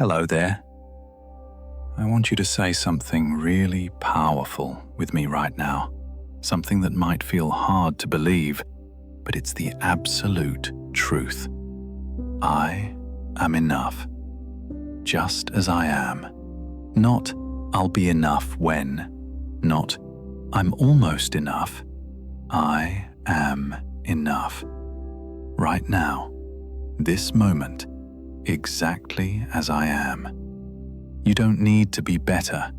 Hello there. I want you to say something really powerful with me right now. Something that might feel hard to believe, but it's the absolute truth. I am enough, just as I am. Not, I'll be enough when. Not, I'm almost enough. I am enough. Right now, this moment, exactly as I am. You don't need to be better.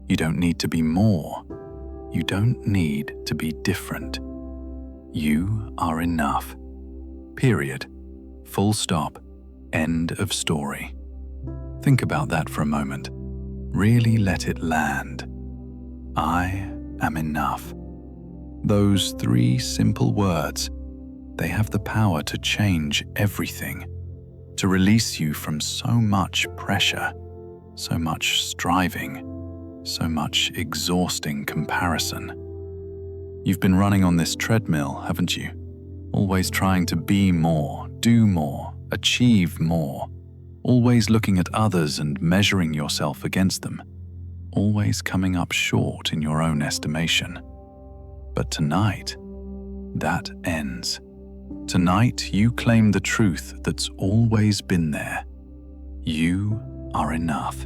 You don't need to be more. You don't need to be different. You are enough. Period. Full stop. End of story. Think about that for a moment. Really let it land. I am enough. Those 3 simple words, they have the power to change everything, to release you from so much pressure, so much striving, so much exhausting comparison. You've been running on this treadmill, haven't you? Always trying to be more, do more, achieve more. Always looking at others and measuring yourself against them. Always coming up short in your own estimation. But tonight, that ends. Tonight, you claim the truth that's always been there. You are enough.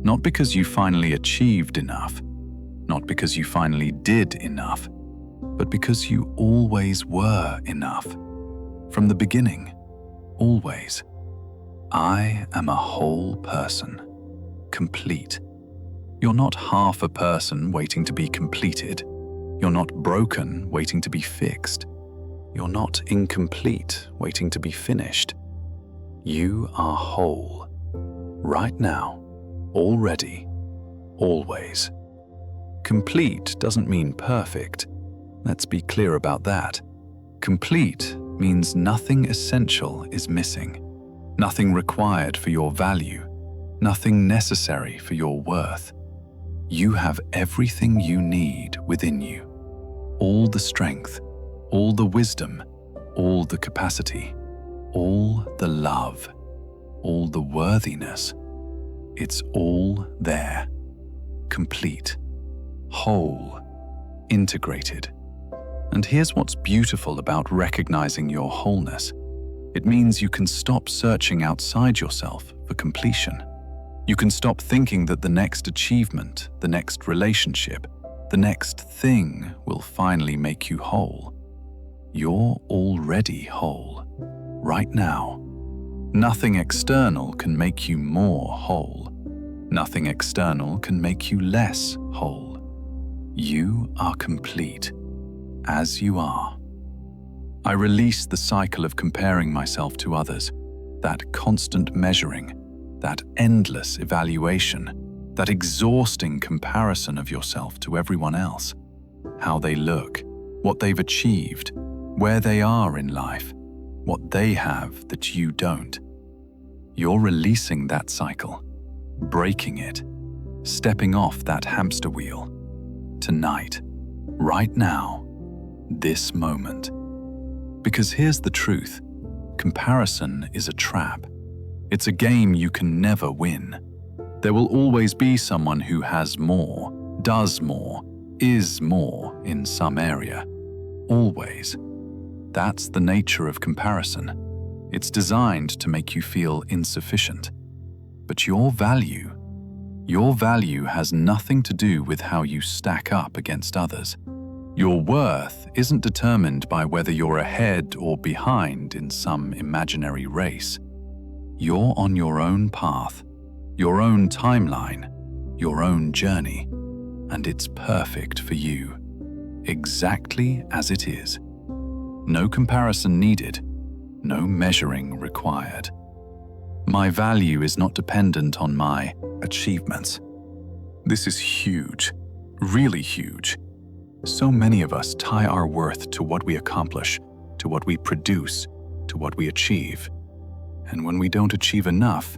Not because you finally achieved enough, not because you finally did enough, but because you always were enough. From the beginning, always. I am a whole person, complete. You're not half a person waiting to be completed. You're not broken waiting to be fixed. You're not incomplete waiting to be finished. You are whole. Right now, already, always. Complete doesn't mean perfect. Let's be clear about that. Complete means nothing essential is missing. Nothing required for your value. Nothing necessary for your worth. You have everything you need within you. All the strength, all the wisdom, all the capacity, all the love, all the worthiness. It's all there. Complete, whole, integrated. And here's what's beautiful about recognizing your wholeness. It means you can stop searching outside yourself for completion. You can stop thinking that the next achievement, the next relationship, the next thing will finally make you whole. You're already whole, right now. Nothing external can make you more whole. Nothing external can make you less whole. You are complete, as you are. I release the cycle of comparing myself to others, that constant measuring, that endless evaluation, that exhausting comparison of yourself to everyone else. How they look, what they've achieved, where they are in life, what they have that you don't. You're releasing that cycle, breaking it, stepping off that hamster wheel. Tonight, right now, this moment. Because here's the truth, comparison is a trap. It's a game you can never win. There will always be someone who has more, does more, is more in some area. Always. That's the nature of comparison. It's designed to make you feel insufficient. But your value has nothing to do with how you stack up against others. Your worth isn't determined by whether you're ahead or behind in some imaginary race. You're on your own path, your own timeline, your own journey, and it's perfect for you, exactly as it is. No comparison needed, no measuring required. My value is not dependent on my achievements. This is huge, really huge. So many of us tie our worth to what we accomplish, to what we produce, to what we achieve. And when we don't achieve enough,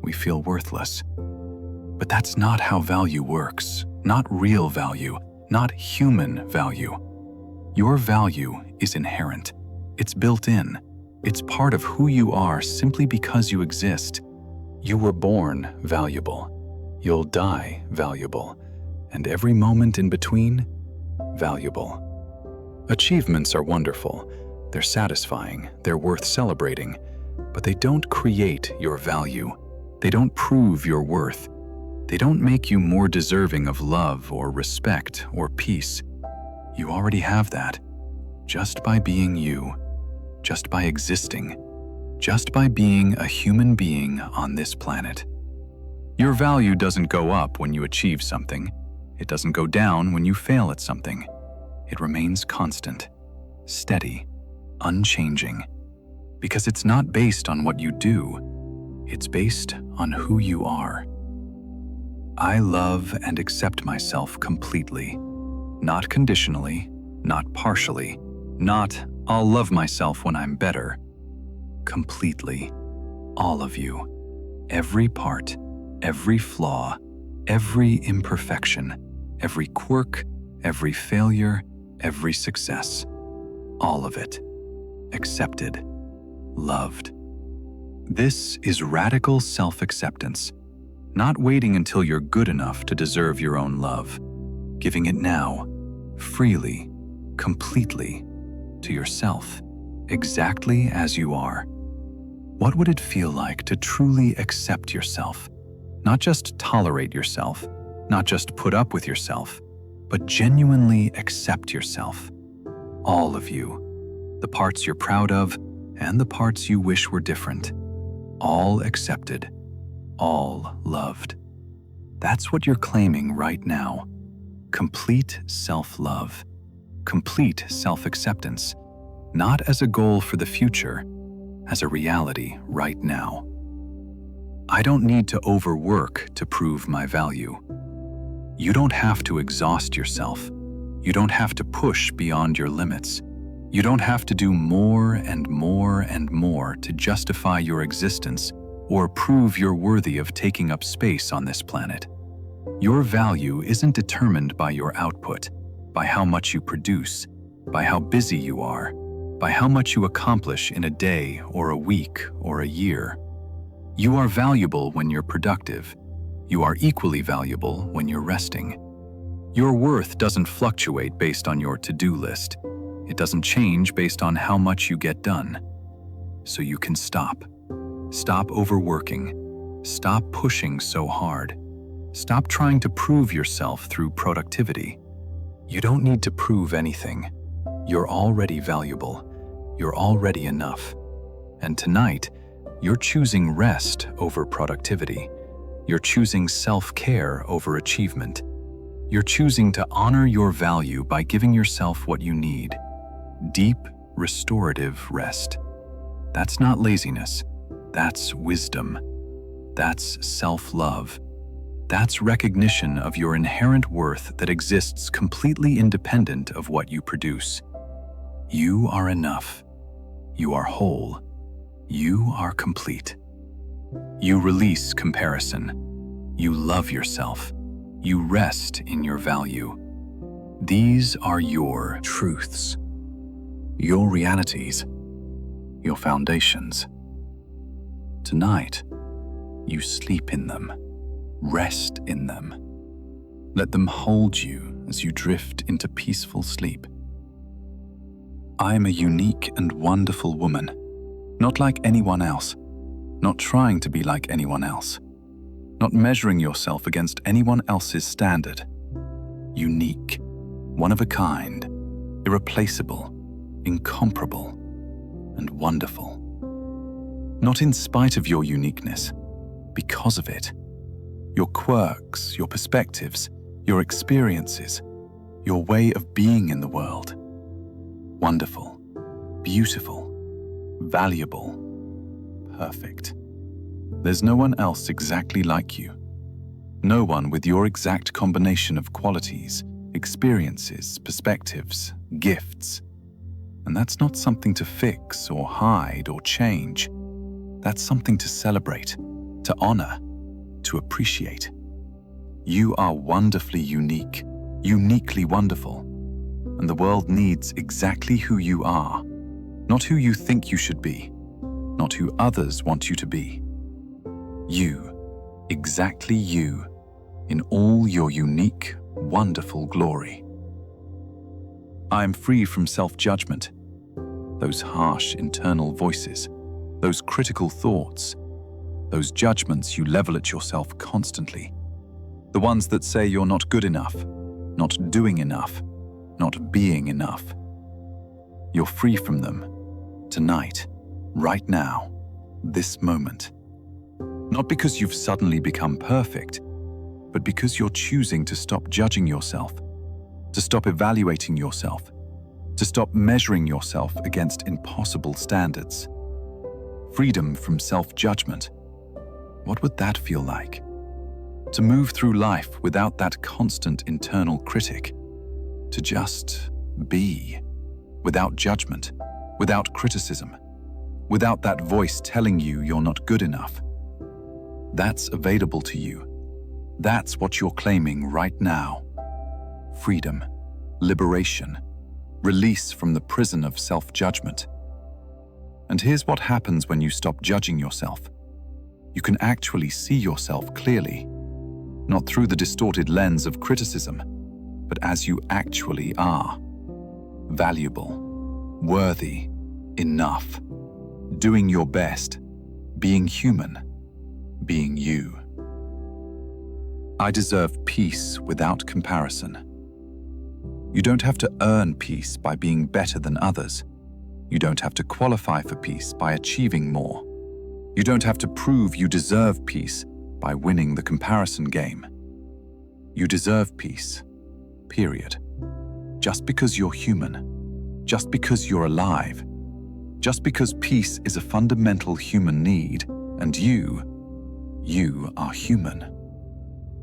we feel worthless. But that's not how value works, not real value, not human value. Your value is inherent. It's built in. It's part of who you are simply because you exist. You were born valuable. You'll die valuable. And every moment in between, valuable. Achievements are wonderful. They're satisfying. They're worth celebrating. But they don't create your value. They don't prove your worth. They don't make you more deserving of love or respect or peace. You already have that. Just by being you. Just by existing. Just by being a human being on this planet. Your value doesn't go up when you achieve something. It doesn't go down when you fail at something. It remains constant, steady, unchanging. Because it's not based on what you do. It's based on who you are. I love and accept myself completely. Not conditionally, not partially, not I'll love myself when I'm better. Completely. All of you. Every part, every flaw, every imperfection, every quirk, every failure, every success. All of it. Accepted. Loved. This is radical self-acceptance. Not waiting until you're good enough to deserve your own love. Giving it now, freely, completely, to yourself, exactly as you are. What would it feel like to truly accept yourself? Not just tolerate yourself, not just put up with yourself, but genuinely accept yourself. All of you. The parts you're proud of and the parts you wish were different. All accepted. All loved. That's what you're claiming right now. Complete self-love. Complete self-acceptance. Not as a goal for the future, as a reality right now. I don't need to overwork to prove my value. You don't have to exhaust yourself. You don't have to push beyond your limits. You don't have to do more and more and more to justify your existence or prove you're worthy of taking up space on this planet. Your value isn't determined by your output, by how much you produce, by how busy you are, by how much you accomplish in a day or a week or a year. You are valuable when you're productive. You are equally valuable when you're resting. Your worth doesn't fluctuate based on your to-do list. It doesn't change based on how much you get done. So you can stop. Stop overworking. Stop pushing so hard. Stop trying to prove yourself through productivity. You don't need to prove anything. You're already valuable. You're already enough. And tonight, you're choosing rest over productivity. You're choosing self-care over achievement. You're choosing to honor your value by giving yourself what you need. Deep, restorative rest. That's not laziness. That's wisdom. That's self-love. That's recognition of your inherent worth that exists completely independent of what you produce. You are enough. You are whole. You are complete. You release comparison. You love yourself. You rest in your value. These are your truths, your realities, your foundations. Tonight, you sleep in them, rest in them. Let them hold you as you drift into peaceful sleep. I am a unique and wonderful woman, not like anyone else, not trying to be like anyone else, not measuring yourself against anyone else's standard. Unique, one of a kind, irreplaceable, incomparable, and wonderful. Not in spite of your uniqueness, because of it. Your quirks, your perspectives, your experiences, your way of being in the world. Wonderful, beautiful, valuable, perfect. There's no one else exactly like you. No one with your exact combination of qualities, experiences, perspectives, gifts. And that's not something to fix or hide or change. That's something to celebrate, to honor, to appreciate. You are wonderfully unique, uniquely wonderful. And the world needs exactly who you are, not who you think you should be, not who others want you to be. You, exactly you, in all your unique, wonderful glory. I am free from self-judgment, those harsh internal voices, those critical thoughts, those judgments you level at yourself constantly, the ones that say you're not good enough, not doing enough, not being enough. You're free from them, tonight, right now, this moment. Not because you've suddenly become perfect, but because you're choosing to stop judging yourself, to stop evaluating yourself, to stop measuring yourself against impossible standards. Freedom from self-judgment. What would that feel like? To move through life without that constant internal critic. To just be, without judgment, without criticism, without that voice telling you you're not good enough. That's available to you. That's what you're claiming right now. Freedom, liberation, release from the prison of self-judgment. And here's what happens when you stop judging yourself. You can actually see yourself clearly, not through the distorted lens of criticism, but as you actually are. Valuable, worthy, enough, doing your best, being human, being you. I deserve peace without comparison. You don't have to earn peace by being better than others. You don't have to qualify for peace by achieving more. You don't have to prove you deserve peace by winning the comparison game. You deserve peace, period. Just because you're human, just because you're alive, just because peace is a fundamental human need, and you are human.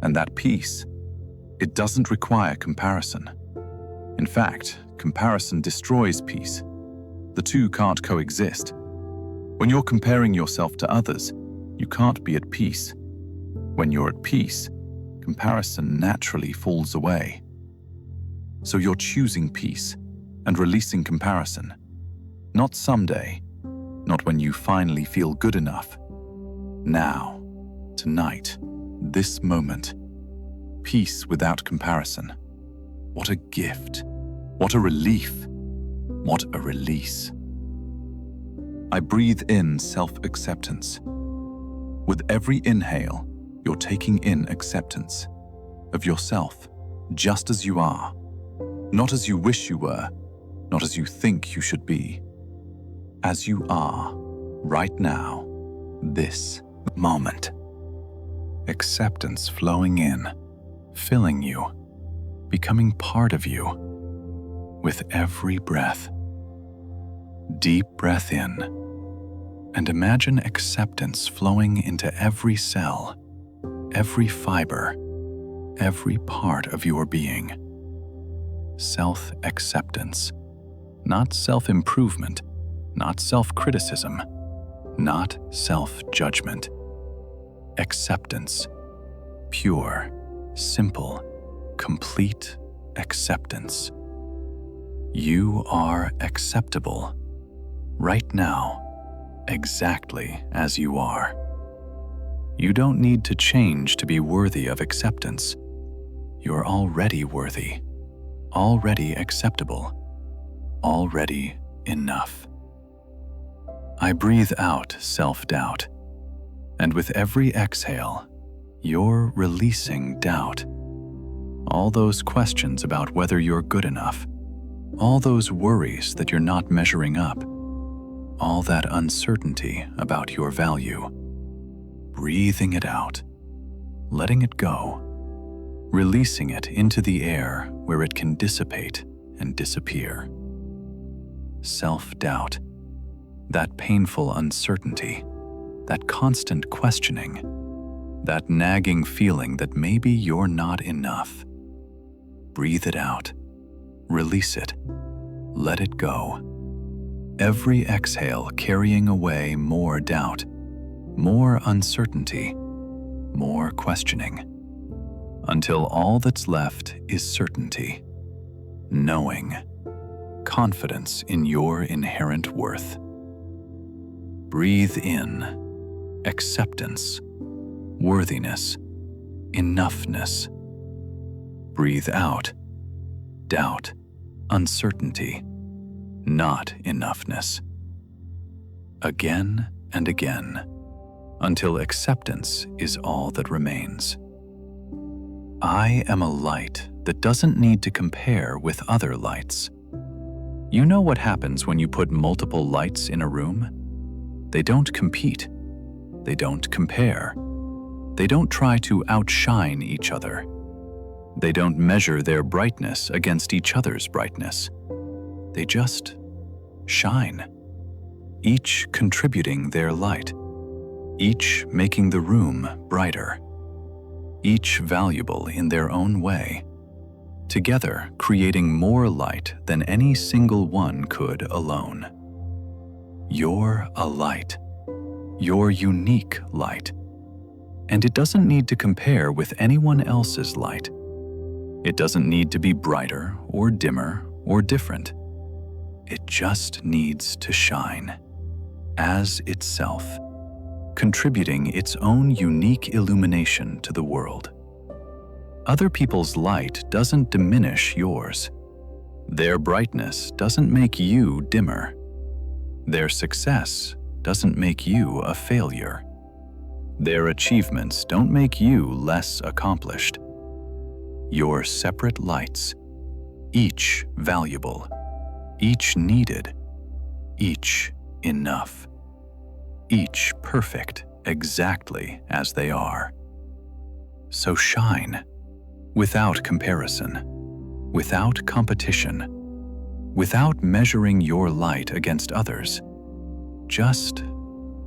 And that peace, it doesn't require comparison. In fact, comparison destroys peace. The two can't coexist. When you're comparing yourself to others, you can't be at peace. When you're at peace, comparison naturally falls away. So you're choosing peace and releasing comparison. Not someday, not when you finally feel good enough. Now, tonight, this moment. Peace without comparison. What a gift. What a relief. What a release. I breathe in self-acceptance. With every inhale, you're taking in acceptance of yourself, just as you are. Not as you wish you were, not as you think you should be. As you are, right now, this moment. Acceptance flowing in, filling you, becoming part of you. With every breath. Deep breath in, and imagine acceptance flowing into every cell, every fiber, every part of your being. Self-acceptance, not self-improvement, not self-criticism, not self-judgment. Acceptance, pure, simple, complete acceptance. You are acceptable, right now, exactly as you are. You don't need to change to be worthy of acceptance. You're already worthy, already acceptable, already enough. I breathe out self-doubt, and with every exhale, you're releasing doubt. All those questions about whether you're good enough, all those worries that you're not measuring up, all that uncertainty about your value. Breathing it out, letting it go, releasing it into the air where it can dissipate and disappear. Self-doubt, that painful uncertainty, that constant questioning, that nagging feeling that maybe you're not enough. Breathe it out. Release it. Let it go. Every exhale carrying away more doubt, more uncertainty, more questioning, until all that's left is certainty, knowing, confidence in your inherent worth. Breathe in, acceptance, worthiness, enoughness. Breathe out doubt, uncertainty, not enoughness. Again and again, until acceptance is all that remains. I am a light that doesn't need to compare with other lights. You know what happens when you put multiple lights in a room? They don't compete. They don't compare. They don't try to outshine each other. They don't measure their brightness against each other's brightness. They just shine, each contributing their light, each making the room brighter, each valuable in their own way, together creating more light than any single one could alone. You're a light, your unique light, and it doesn't need to compare with anyone else's light. It doesn't need to be brighter or dimmer or different. It just needs to shine as itself, contributing its own unique illumination to the world. Other people's light doesn't diminish yours. Their brightness doesn't make you dimmer. Their success doesn't make you a failure. Their achievements don't make you less accomplished. You're separate lights, each valuable, each needed, each enough, each perfect exactly as they are. So shine, without comparison, without competition, without measuring your light against others. Just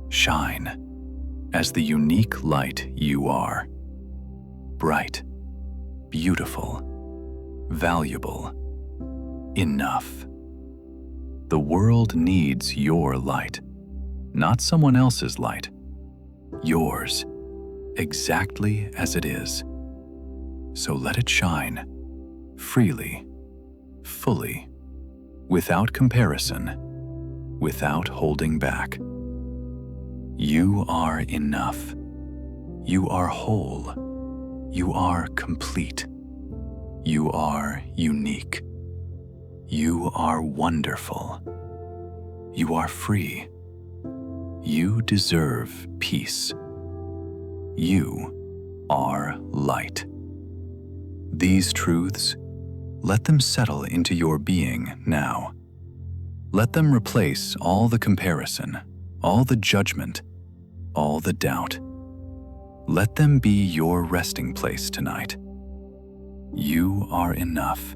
shine as the unique light you are. Bright, beautiful, valuable, enough. The world needs your light, not someone else's light. Yours, exactly as it is. So let it shine, freely, fully, without comparison, without holding back. You are enough. You are whole. You are complete. You are unique. You are wonderful. You are free. You deserve peace. You are light. These truths, let them settle into your being now. Let them replace all the comparison, all the judgment, all the doubt. Let them be your resting place tonight. You are enough,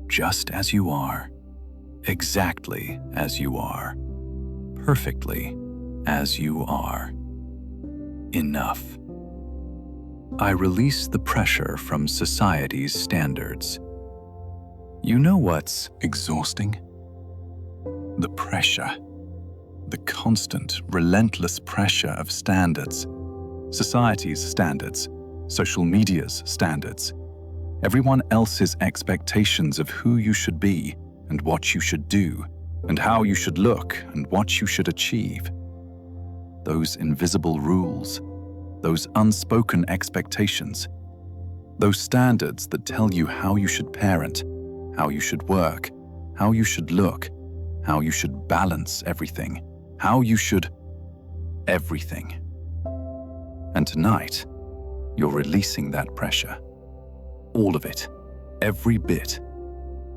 just as you are, exactly as you are, perfectly as you are. Enough. I release the pressure from society's standards. You know what's exhausting? The pressure. The constant, relentless pressure of standards. Society's standards, social media's standards, everyone else's expectations of who you should be and what you should do and how you should look and what you should achieve. Those invisible rules, those unspoken expectations, those standards that tell you how you should parent, how you should work, how you should look, how you should balance everything, how you should everything. And tonight, you're releasing that pressure. All of it, every bit,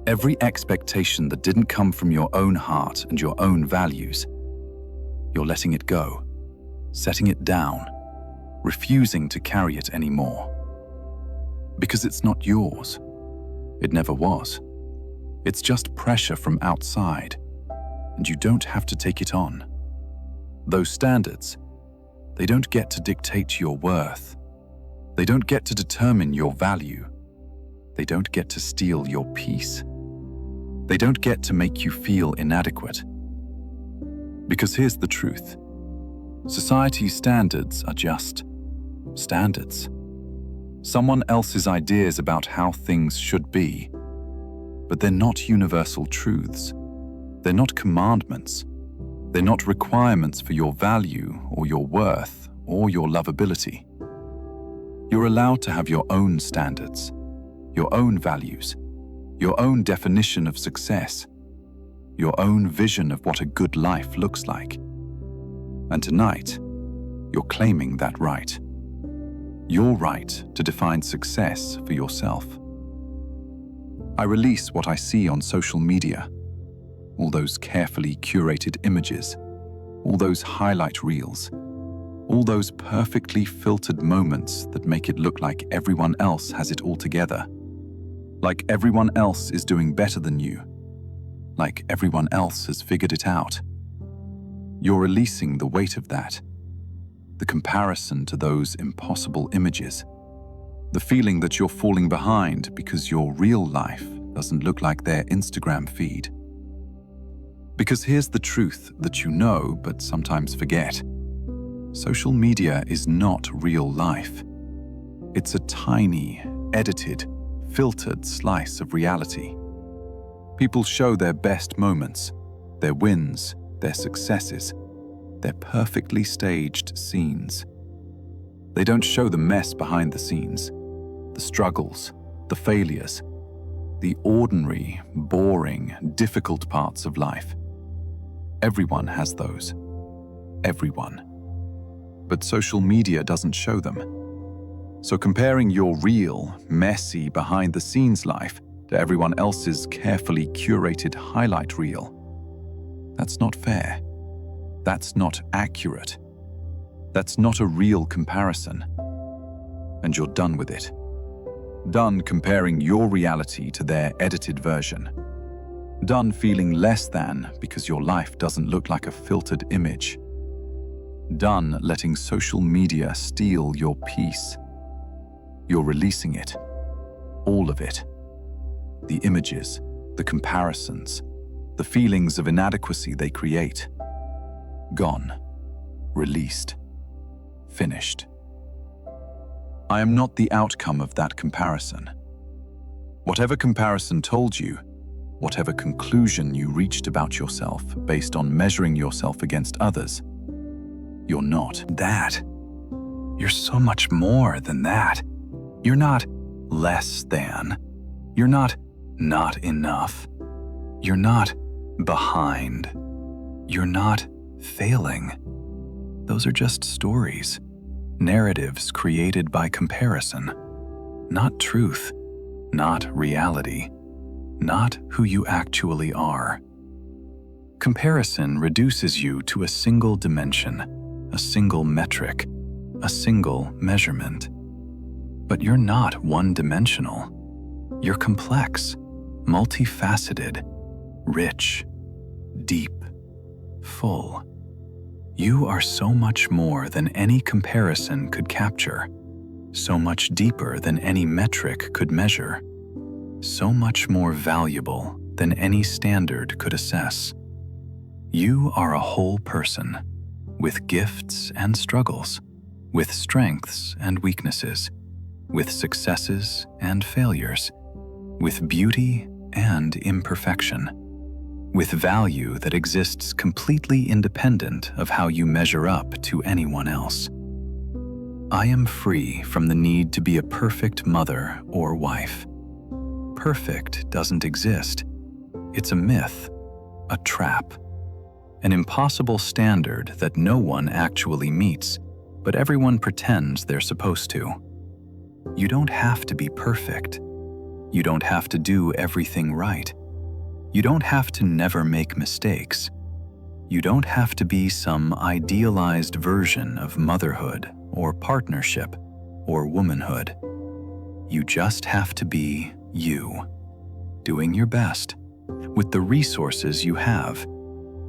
every expectation that didn't come from your own heart and your own values. You're letting it go, setting it down, refusing to carry it anymore. Because it's not yours. It never was. It's just pressure from outside, and you don't have to take it on. Those standards, they don't get to dictate your worth. They don't get to determine your value. They don't get to steal your peace. They don't get to make you feel inadequate. Because here's the truth. Society's standards are just standards. Someone else's ideas about how things should be. But they're not universal truths. They're not commandments. They're not requirements for your value or your worth or your lovability. You're allowed to have your own standards, your own values, your own definition of success, your own vision of what a good life looks like. And tonight, you're claiming that right. Your right to define success for yourself. I release what I see on social media, all those carefully curated images, all those highlight reels, all those perfectly filtered moments that make it look like everyone else has it all together, like everyone else is doing better than you, like everyone else has figured it out. You're releasing the weight of that, the comparison to those impossible images, the feeling that you're falling behind because your real life doesn't look like their Instagram feed. Because here's the truth that you know but sometimes forget. Social media is not real life. It's a tiny, edited, filtered slice of reality. People show their best moments, their wins, their successes, their perfectly staged scenes. They don't show the mess behind the scenes, the struggles, the failures, the ordinary, boring, difficult parts of life. Everyone has those. Everyone. But social media doesn't show them. So comparing your real, messy, behind-the-scenes life to everyone else's carefully curated highlight reel, that's not fair. That's not accurate. That's not a real comparison. And you're done with it. Done comparing your reality to their edited version. Done feeling less than because your life doesn't look like a filtered image. Done letting social media steal your peace. You're releasing it. All of it. The images, the comparisons, the feelings of inadequacy they create. Gone. Released. Finished. I am not the outcome of that comparison. Whatever comparison told you, whatever conclusion you reached about yourself based on measuring yourself against others, you're not that. You're so much more than that. You're not less than. You're not enough. You're not behind. You're not failing. Those are just stories, narratives created by comparison, not truth, not reality, not who you actually are. Comparison reduces you to a single dimension, a single metric, a single measurement. But you're not one-dimensional. You're complex, multifaceted, rich, deep, full. You are so much more than any comparison could capture, so much deeper than any metric could measure, so much more valuable than any standard could assess. You are a whole person, with gifts and struggles, with strengths and weaknesses, with successes and failures, with beauty and imperfection, with value that exists completely independent of how you measure up to anyone else. I am free from the need to be a perfect mother or wife. Perfect doesn't exist. It's a myth, a trap, an impossible standard that no one actually meets, but everyone pretends they're supposed to. You don't have to be perfect. You don't have to do everything right. You don't have to never make mistakes. You don't have to be some idealized version of motherhood or partnership or womanhood. You just have to be you, doing your best, with the resources you have,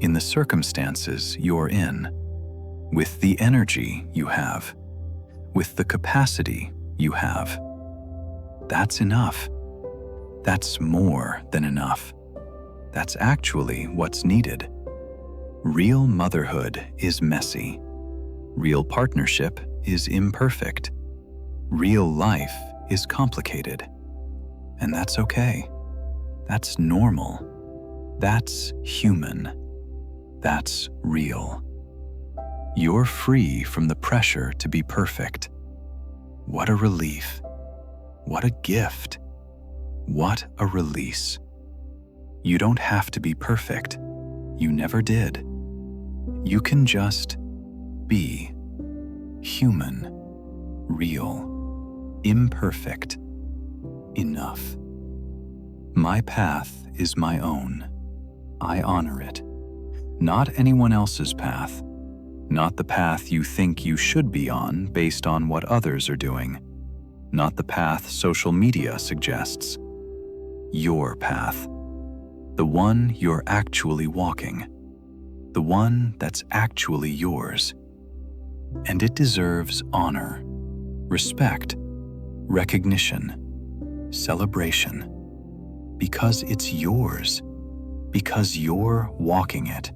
in the circumstances you're in, with the energy you have, with the capacity you have. That's enough. That's more than enough. That's actually what's needed. Real motherhood is messy. Real partnership is imperfect. Real life is complicated. And that's okay. That's normal. That's human. That's real. You're free from the pressure to be perfect. What a relief. What a gift. What a release. You don't have to be perfect. You never did. You can just be human, real, imperfect, enough. My path is my own. I honor it. Not anyone else's path. Not the path you think you should be on based on what others are doing. Not the path social media suggests. Your path. The one you're actually walking. The one that's actually yours. And it deserves honor, respect, recognition, celebration. Because it's yours. Because you're walking it.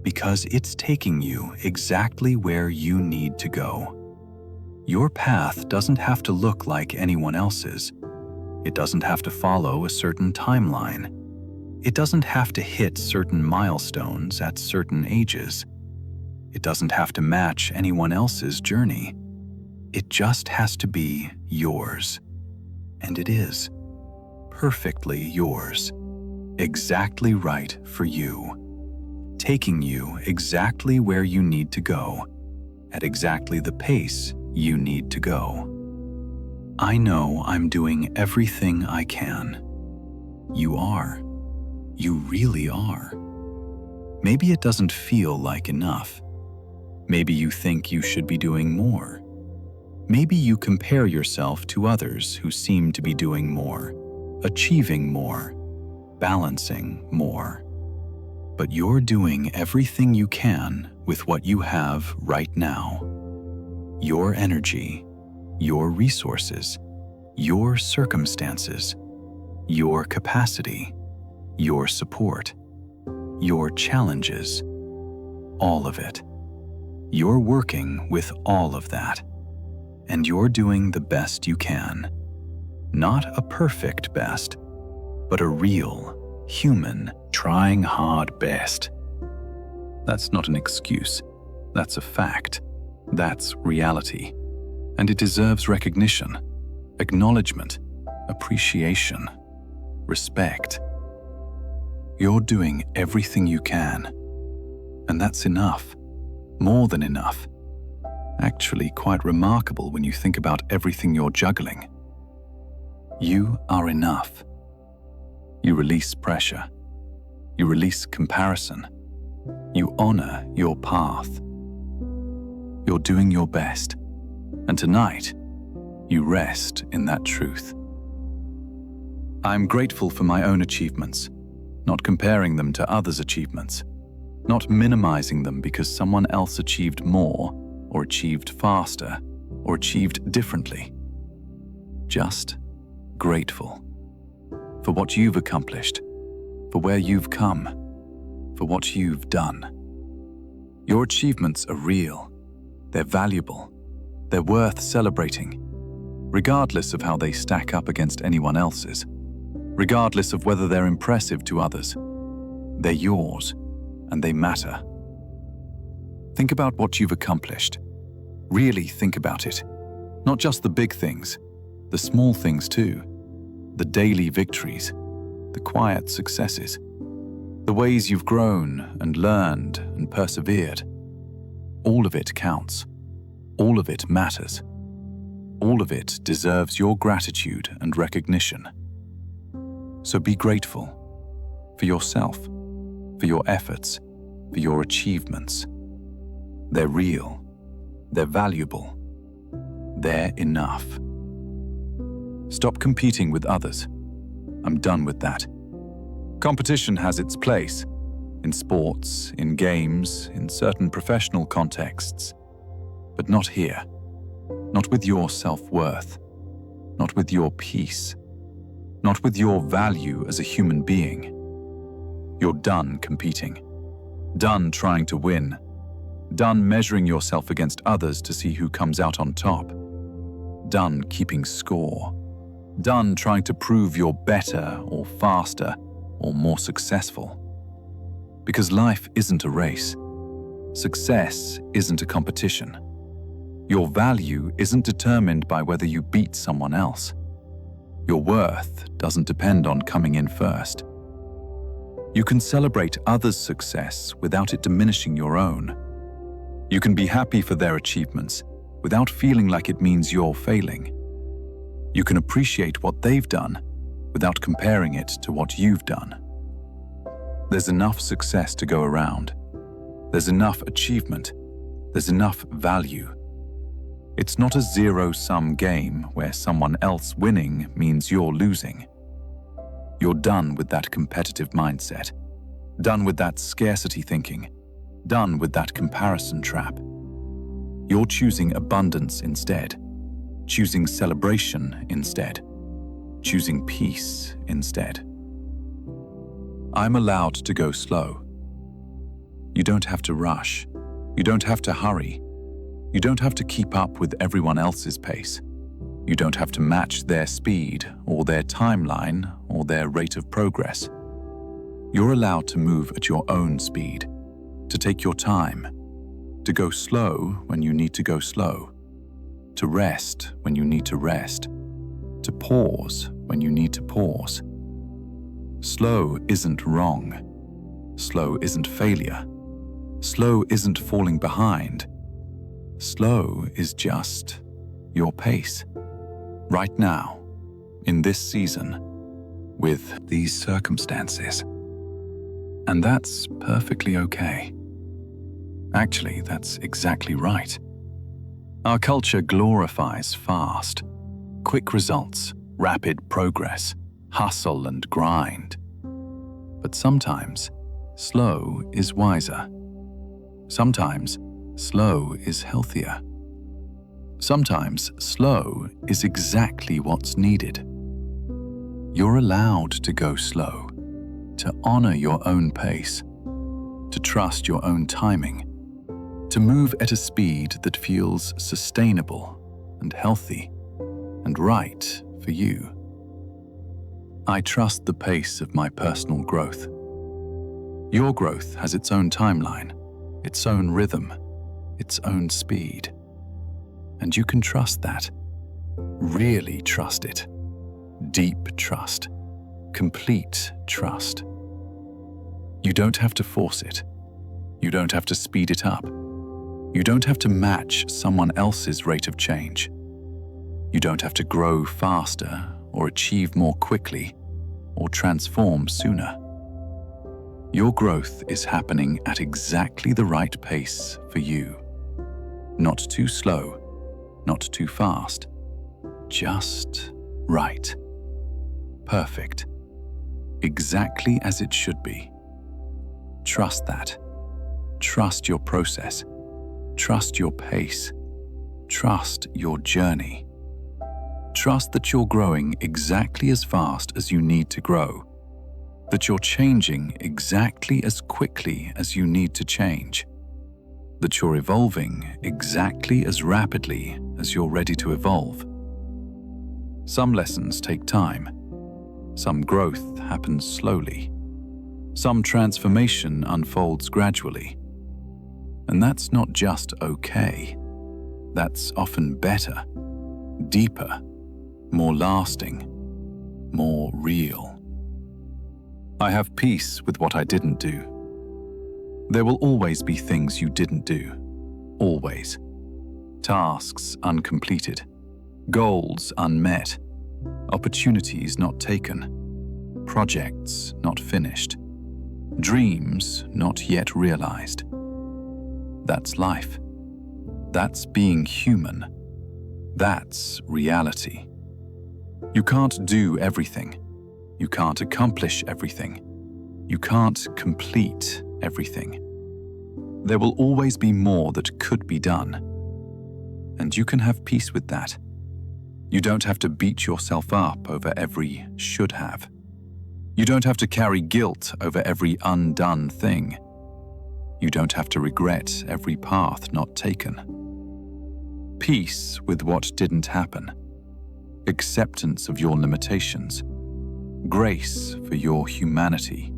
Because it's taking you exactly where you need to go. Your path doesn't have to look like anyone else's. It doesn't have to follow a certain timeline. It doesn't have to hit certain milestones at certain ages. It doesn't have to match anyone else's journey. It just has to be yours. And it is. Perfectly yours. Exactly right for you. Taking you exactly where you need to go, at exactly the pace you need to go. I know I'm doing everything I can. You are. You really are. Maybe it doesn't feel like enough. Maybe you think you should be doing more. Maybe you compare yourself to others who seem to be doing more, achieving more, balancing more. But you're doing everything you can with what you have right now. Your energy, your resources, your circumstances, your capacity, your support, your challenges, all of it. You're working with all of that, and you're doing the best you can. Not a perfect best, but a real, human, trying hard best. That's not an excuse. That's a fact. That's reality. And it deserves recognition, acknowledgement, appreciation, respect. You're doing everything you can. And that's enough. More than enough. Actually, quite remarkable when you think about everything you're juggling. You are enough. You release pressure. You release comparison. You honor your path. You're doing your best. And tonight, you rest in that truth. I'm grateful for my own achievements, not comparing them to others' achievements, not minimizing them because someone else achieved more, or achieved faster, or achieved differently. Just grateful for what you've accomplished, for where you've come, for what you've done. Your achievements are real, they're valuable, they're worth celebrating, regardless of how they stack up against anyone else's, regardless of whether they're impressive to others. They're yours, and they matter. Think about what you've accomplished. Really think about it. Not just the big things, the small things too. The daily victories, the quiet successes, the ways you've grown and learned and persevered. All of it counts. All of it matters. All of it deserves your gratitude and recognition. So be grateful for yourself, for your efforts, for your achievements. They're real. They're valuable. They're enough. Stop competing with others. I'm done with that. Competition has its place, in sports, in games, in certain professional contexts. But not here. Not with your self-worth. Not with your peace. Not with your value as a human being. You're done competing. Done trying to win. Done measuring yourself against others to see who comes out on top. Done keeping score. Done trying to prove you're better or faster or more successful. Because life isn't a race. Success isn't a competition. Your value isn't determined by whether you beat someone else. Your worth doesn't depend on coming in first. You can celebrate others' success without it diminishing your own. You can be happy for their achievements without feeling like it means you're failing. You can appreciate what they've done without comparing it to what you've done. There's enough success to go around. There's enough achievement. There's enough value. It's not a zero-sum game where someone else winning means you're losing. You're done with that competitive mindset, done with that scarcity thinking, done with that comparison trap. You're choosing abundance instead, choosing celebration instead, choosing peace instead. I'm allowed to go slow. You don't have to rush. You don't have to hurry. You don't have to keep up with everyone else's pace. You don't have to match their speed or their timeline or their rate of progress. You're allowed to move at your own speed, to take your time, to go slow when you need to go slow, to rest when you need to rest, to pause when you need to pause. Slow isn't wrong. Slow isn't failure. Slow isn't falling behind. Slow is just your pace. Right now, in this season, with these circumstances. And that's perfectly okay. Actually, that's exactly right. Our culture glorifies fast, quick results, rapid progress, hustle and grind. But sometimes, slow is wiser. Sometimes, slow is healthier. Sometimes, slow is exactly what's needed. You're allowed to go slow, to honor your own pace, to trust your own timing, to move at a speed that feels sustainable and healthy and right for you. I trust the pace of my personal growth. Your growth has its own timeline, its own rhythm, its own speed. And you can trust that. Really trust it. Deep trust. Complete trust. You don't have to force it. You don't have to speed it up. You don't have to match someone else's rate of change. You don't have to grow faster or achieve more quickly or transform sooner. Your growth is happening at exactly the right pace for you. Not too slow, not too fast. Just right. Perfect. Exactly as it should be. Trust that. Trust your process. Trust your pace. Trust your journey. Trust that you're growing exactly as fast as you need to grow. That you're changing exactly as quickly as you need to change. That you're evolving exactly as rapidly as you're ready to evolve. Some lessons take time. Some growth happens slowly. Some transformation unfolds gradually. And that's not just okay. That's often better, deeper, more lasting, more real. I have peace with what I didn't do. There will always be things you didn't do. Always. Tasks uncompleted. Goals unmet. Opportunities not taken. Projects not finished. Dreams not yet realized. That's life. That's being human. That's reality. You can't do everything. You can't accomplish everything. You can't complete everything. There will always be more that could be done. And you can have peace with that. You don't have to beat yourself up over every should have. You don't have to carry guilt over every undone thing. You don't have to regret every path not taken. Peace with what didn't happen. Acceptance of your limitations. Grace for your humanity.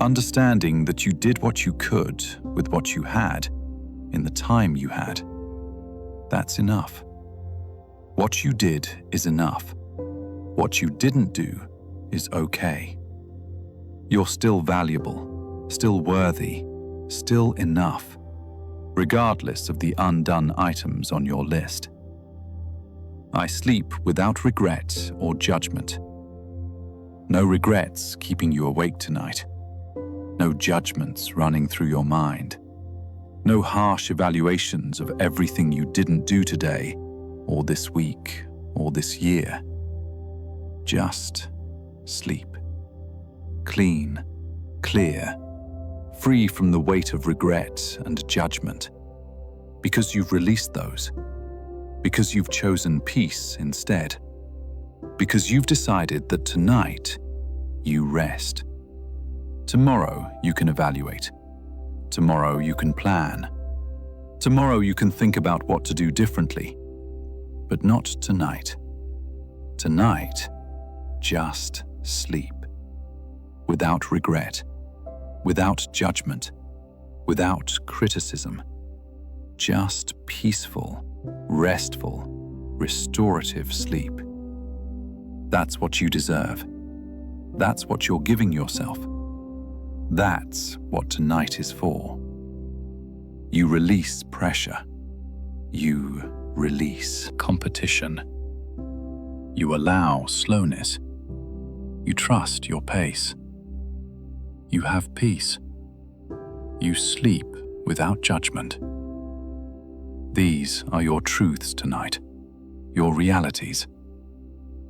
Understanding that you did what you could with what you had in the time you had. that's enough. What you did is enough. What you didn't do is okay. You're still valuable, still worthy, still enough, regardless of the undone items on your list. I sleep without regret or judgment. No regrets keeping you awake tonight. No judgments running through your mind. No harsh evaluations of everything you didn't do today, or this week, or this year. Just sleep. Clean, clear, free from the weight of regret and judgment. Because you've released those. Because you've chosen peace instead. Because you've decided that tonight you rest. Tomorrow you can evaluate. Tomorrow you can plan. Tomorrow you can think about what to do differently. But not tonight. Tonight, just sleep. Without regret. Without judgment. Without criticism. Just peaceful, restful, restorative sleep. That's what you deserve. That's what you're giving yourself. That's what tonight is for. You release pressure. You release competition. You allow slowness. You trust your pace. You have peace. You sleep without judgment. These are your truths tonight, your realities,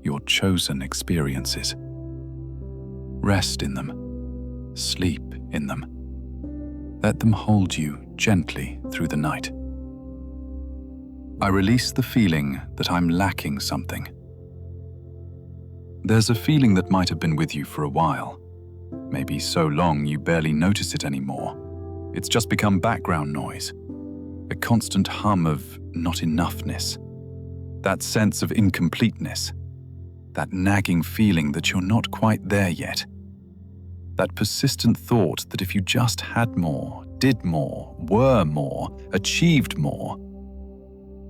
your chosen experiences. Rest in them, sleep in them. Let them hold you gently through the night. I release the feeling that I'm lacking something. There's a feeling that might have been with you for a while, maybe so long you barely notice it anymore. It's just become background noise, a constant hum of not enoughness, that sense of incompleteness, that nagging feeling that you're not quite there yet, that persistent thought that if you just had more, did more, were more, achieved more,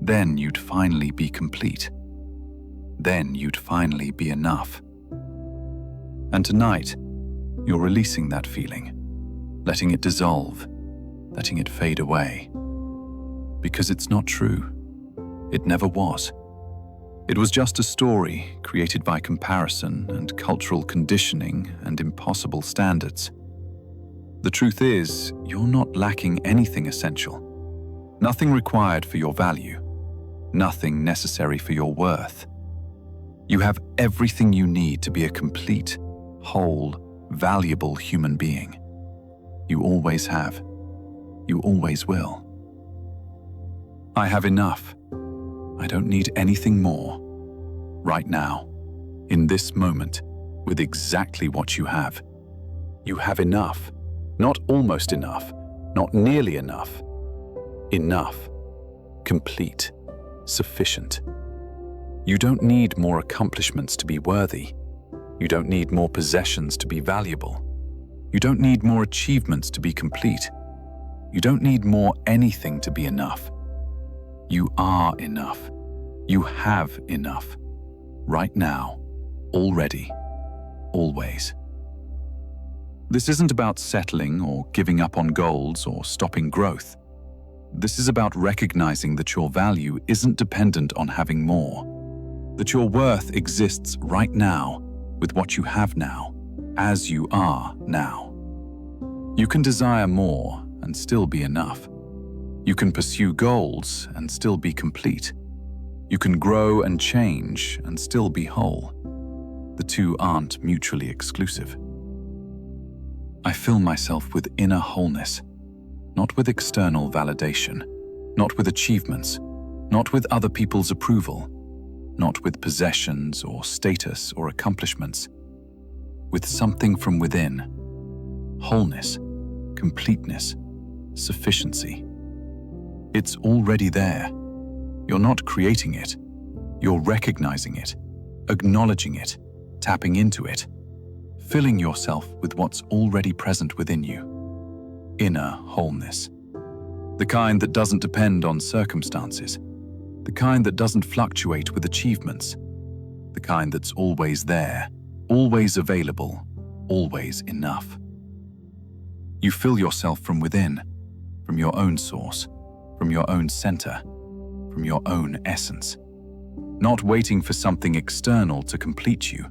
then you'd finally be complete. Then you'd finally be enough. And tonight, you're releasing that feeling, letting it dissolve, letting it fade away. Because it's not true. It never was. It was just a story created by comparison and cultural conditioning and impossible standards. The truth is, you're not lacking anything essential. Nothing required for your value. Nothing necessary for your worth. You have everything you need to be a complete, whole, valuable human being. You always have. You always will. I have enough. I don't need anything more. Right now, in this moment, with exactly what you have. You have enough. Not almost enough. Not nearly enough. Enough. Complete. Sufficient. You don't need more accomplishments to be worthy. You don't need more possessions to be valuable. You don't need more achievements to be complete. You don't need more anything to be enough. You are enough. You have enough. Right now. Already. Always. This isn't about settling or giving up on goals or stopping growth. This is about recognizing that your value isn't dependent on having more. That your worth exists right now with what you have now, as you are now. You can desire more and still be enough. You can pursue goals and still be complete. You can grow and change and still be whole. The two aren't mutually exclusive. I fill myself with inner wholeness, not with external validation, not with achievements, not with other people's approval, not with possessions or status or accomplishments, with something from within, wholeness, completeness, sufficiency. It's already there. You're not creating it. You're recognizing it, acknowledging it, tapping into it, filling yourself with what's already present within you. Inner wholeness. The kind that doesn't depend on circumstances, The kind that doesn't fluctuate with achievements. The kind that's always there, always available, always enough. You fill yourself from within, from your own source, from your own center, from your own essence. Not waiting for something external to complete you,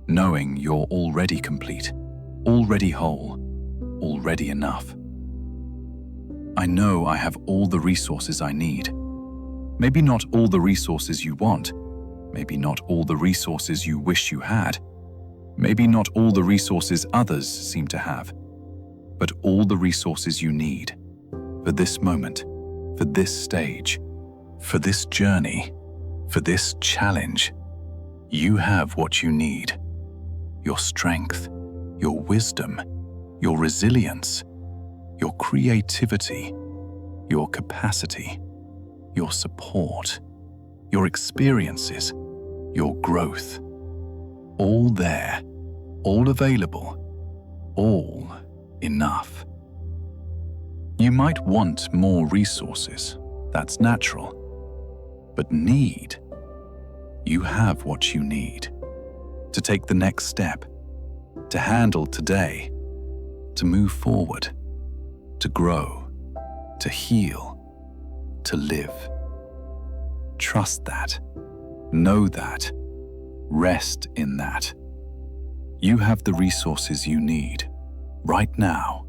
knowing you're already complete, already whole, already enough. I know I have all the resources I need. Maybe not all the resources you want, maybe not all the resources you wish you had, maybe not all the resources others seem to have, but all the resources you need for this moment, for this stage, for this journey, for this challenge. You have what you need. Your strength, your wisdom, your resilience, your creativity, your capacity, your support, your experiences, your growth. All there, all available, all enough. You might want more resources, that's natural. But need, you have what you need to take the next step, to handle today, to move forward, to grow, to heal, to live. Trust that, know that, rest in that. You have the resources you need right now,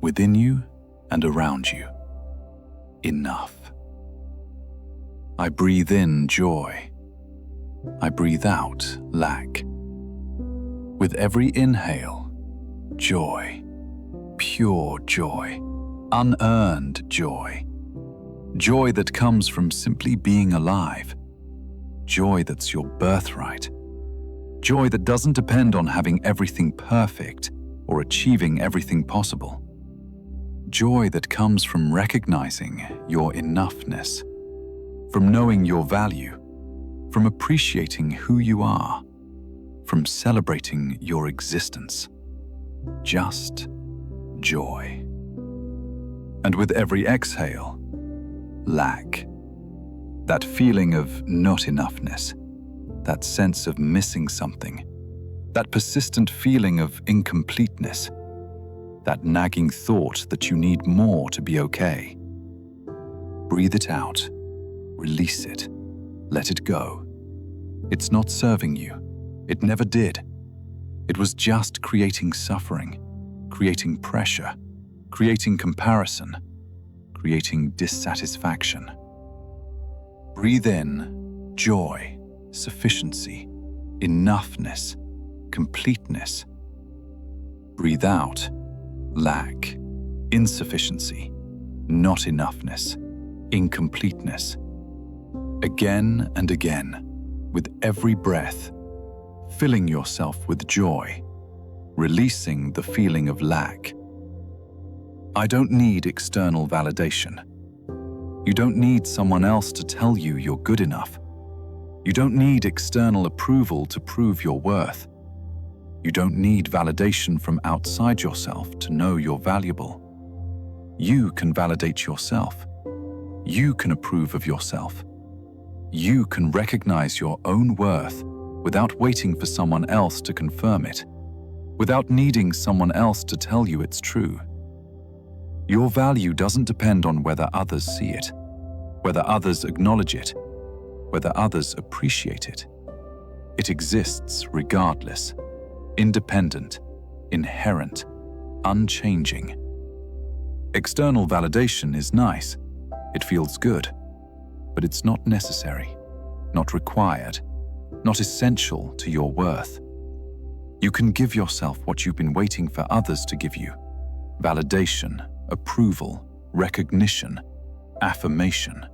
within you and around you. Enough. I breathe in joy. I breathe out lack. With every inhale, joy, pure joy, unearned joy. Joy that comes from simply being alive. Joy that's your birthright. Joy that doesn't depend on having everything perfect or achieving everything possible. Joy that comes from recognizing your enoughness, from knowing your value, from appreciating who you are, from celebrating your existence. Just joy. And with every exhale, lack. That feeling of not enoughness, that sense of missing something, that persistent feeling of incompleteness, that nagging thought that you need more to be okay. Breathe it out, release it, let it go. It's not serving you. It never did. It was just creating suffering, creating pressure, creating comparison, creating dissatisfaction. Breathe in joy, sufficiency, enoughness, completeness. Breathe out lack, insufficiency, not enoughness, incompleteness. Again and again, with every breath, filling yourself with joy, releasing the feeling of lack. I don't need external validation. You don't need someone else to tell you you're good enough. You don't need external approval to prove your worth. You don't need validation from outside yourself to know you're valuable. You can validate yourself. You can approve of yourself. You can recognize your own worth without waiting for someone else to confirm it, without needing someone else to tell you it's true. Your value doesn't depend on whether others see it, whether others acknowledge it, whether others appreciate it. It exists regardless, independent, inherent, unchanging. External validation is nice. It feels good, but it's not necessary, not required, not essential to your worth. You can give yourself what you've been waiting for others to give you: validation, approval, recognition, affirmation.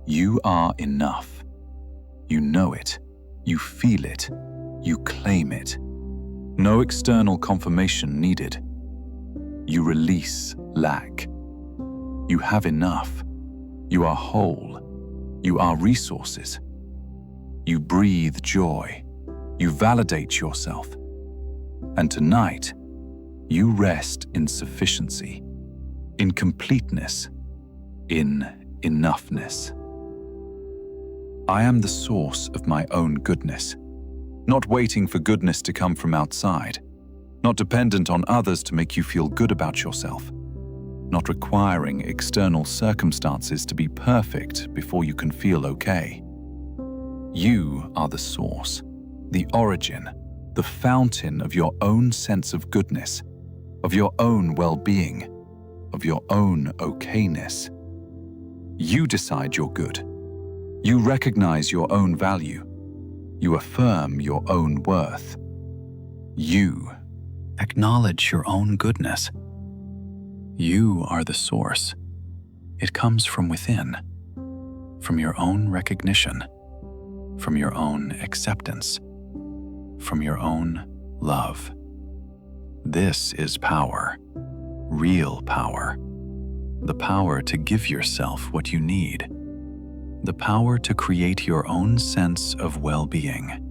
You are enough. You know it, you feel it, you claim it. No external confirmation needed. You release lack. You have enough. You are whole. You are resources. You breathe joy. You validate yourself. And tonight, you rest in sufficiency, in completeness, in enoughness. I am the source of my own goodness, not waiting for goodness to come from outside, not dependent on others to make you feel good about yourself, not requiring external circumstances to be perfect before you can feel okay. You are the source, the origin, the fountain of your own sense of goodness, of your own well-being, of your own okayness. You decide you're good. You recognize your own value. You affirm your own worth. You acknowledge your own goodness. You are the source. It comes from within, from your own recognition, from your own acceptance, from your own love. This is power, real power. The power to give yourself what you need. The power to create your own sense of well-being.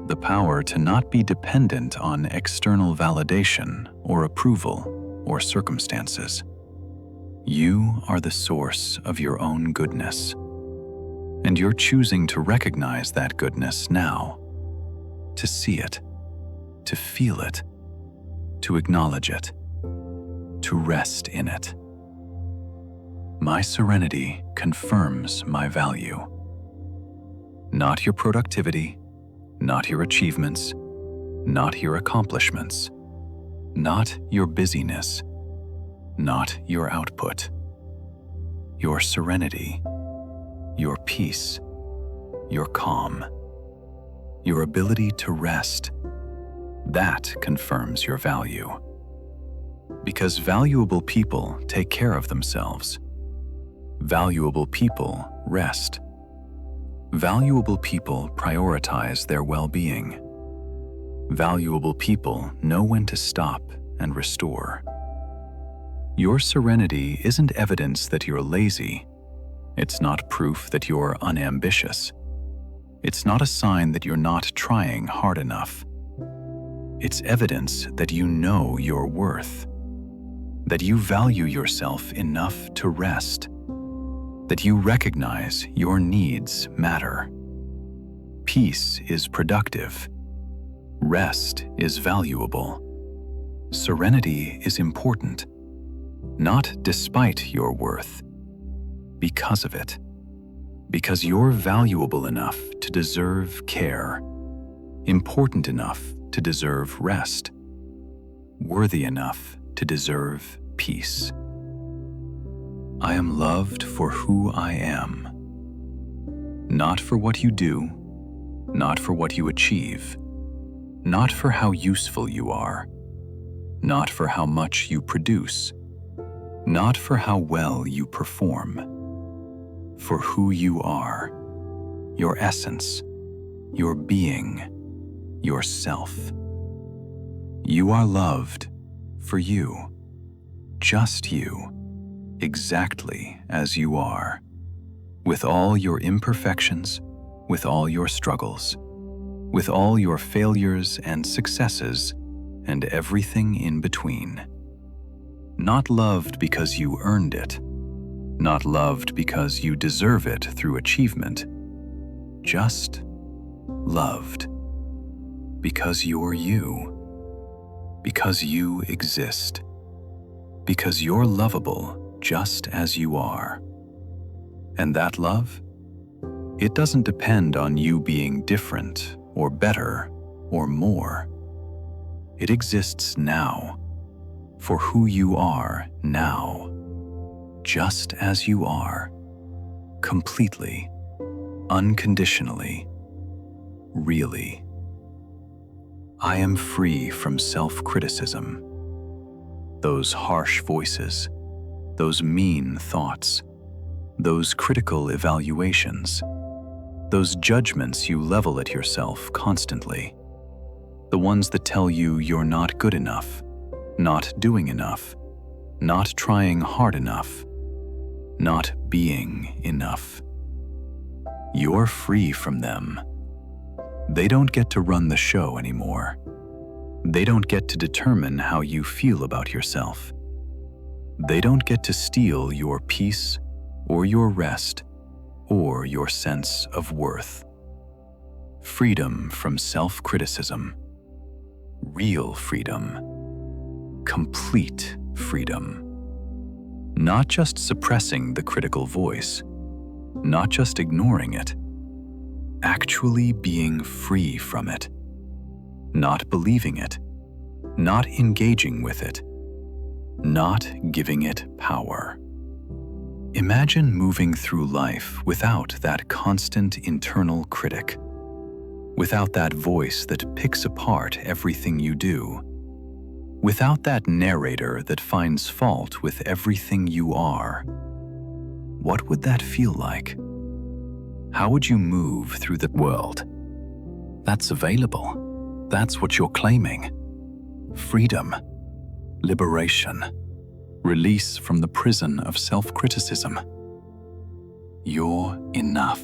The power to not be dependent on external validation or approval or circumstances. You are the source of your own goodness. And you're choosing to recognize that goodness now, to see it, to feel it, to acknowledge it, to rest in it. My serenity confirms my value. Not your productivity, not your achievements, not your accomplishments, not your busyness, not your output. Your serenity, your peace, your calm, your ability to rest, that confirms your value. Because valuable people take care of themselves. Valuable people rest. Valuable people prioritize their well-being. Valuable people know when to stop and restore. Your serenity isn't evidence that you're lazy. It's not proof that you're unambitious. It's not a sign that you're not trying hard enough. It's evidence that you know your worth, that you value yourself enough to rest, that you recognize your needs matter. Peace is productive. Rest is valuable. Serenity is important, not despite your worth, because of it. Because you're valuable enough to deserve care, important enough to deserve rest, worthy enough to deserve peace. I am loved for who I am, not for what you do, not for what you achieve, not for how useful you are, not for how much you produce, not for how well you perform, for who you are, your essence, your being, yourself. You are loved for you, just you, exactly as you are, with all your imperfections, with all your struggles, with all your failures and successes, and everything in between. Not loved because you earned it, not loved because you deserve it through achievement, just loved because you're you, because you exist, because you're lovable just as you are. And that love, it doesn't depend on you being different or better or more. It exists now, for who you are now, just as you are, completely, unconditionally, really. I am free from self-criticism. Those harsh voices, those mean thoughts, those critical evaluations, those judgments you level at yourself constantly, the ones that tell you you're not good enough, not doing enough, not trying hard enough, not being enough. You're free from them. They don't get to run the show anymore. They don't get to determine how you feel about yourself. They don't get to steal your peace or your rest or your sense of worth. Freedom from self-criticism. Real freedom. Complete freedom. Not just suppressing the critical voice, not just ignoring it, actually being free from it, not believing it, not engaging with it, not giving it power. Imagine moving through life without that constant internal critic, without that voice that picks apart everything you do, without that narrator that finds fault with everything you are. What would that feel like? How would you move through the world? That's available. That's what you're claiming. Freedom, liberation, release from the prison of self-criticism. You're enough.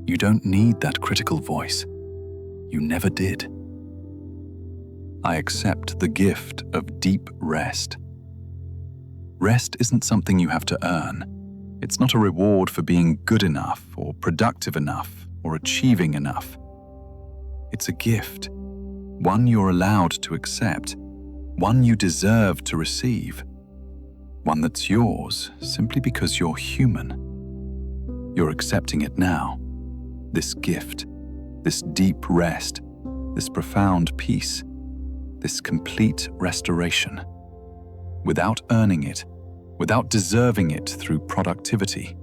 You don't need that critical voice. You never did. I accept the gift of deep rest. Rest isn't something you have to earn. It's not a reward for being good enough or productive enough or achieving enough. It's a gift, one you're allowed to accept, one you deserve to receive, one that's yours simply because you're human. You're accepting it now, this gift, this deep rest, this profound peace, this complete restoration, without earning it, without deserving it through productivity,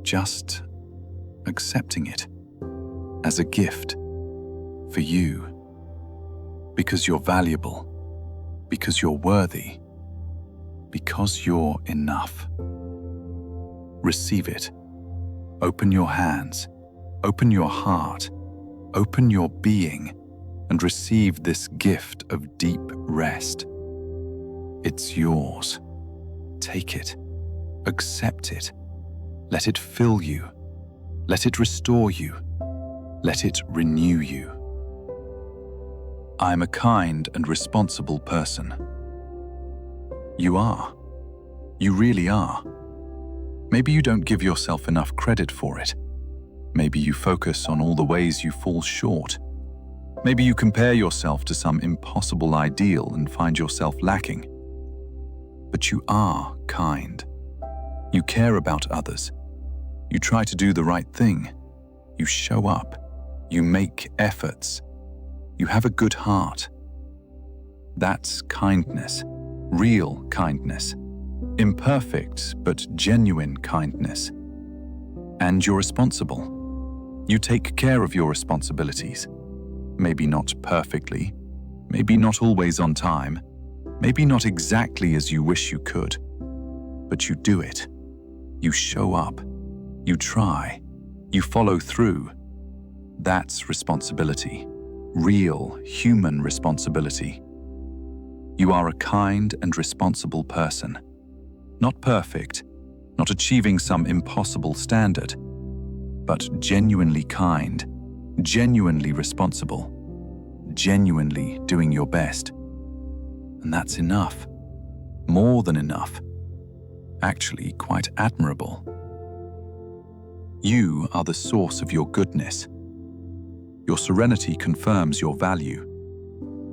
just accepting it as a gift for you, because you're valuable, because you're worthy, because you're enough. Receive it. Open your hands, open your heart, open your being, and receive this gift of deep rest. It's yours. Take it. Accept it. Let it fill you. Let it restore you. Let it renew you. I'm a kind and responsible person. You are. You really are. Maybe you don't give yourself enough credit for it. Maybe you focus on all the ways you fall short. Maybe you compare yourself to some impossible ideal and find yourself lacking. But you are kind. You care about others. You try to do the right thing. You show up. You make efforts. You have a good heart. That's kindness, real kindness, imperfect but genuine kindness. And you're responsible. You take care of your responsibilities. Maybe not perfectly, maybe not always on time, maybe not exactly as you wish you could, but you do it. You show up. You try. You follow through. That's responsibility. Real human responsibility. You are a kind and responsible person. Not perfect, not achieving some impossible standard, but genuinely kind, genuinely responsible, genuinely doing your best. And that's enough. More than enough. Actually, quite admirable. You are the source of your goodness. Your serenity confirms your value.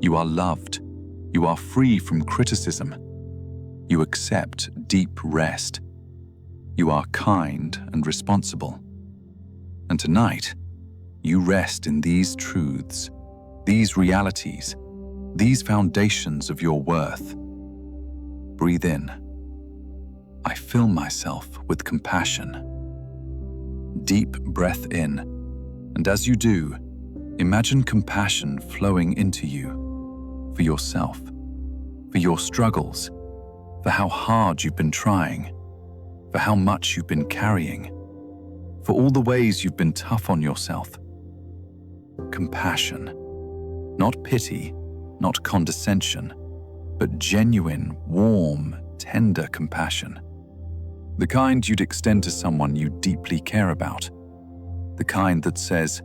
You are loved. You are free from criticism. You accept deep rest. You are kind and responsible. And tonight, you rest in these truths, these realities, these foundations of your worth. Breathe in. I fill myself with compassion. Deep breath in, and as you do, imagine compassion flowing into you for yourself, for your struggles, for how hard you've been trying, for how much you've been carrying, for all the ways you've been tough on yourself. Compassion, not pity, not condescension, but genuine, warm, tender compassion. The kind you'd extend to someone you deeply care about. The kind that says,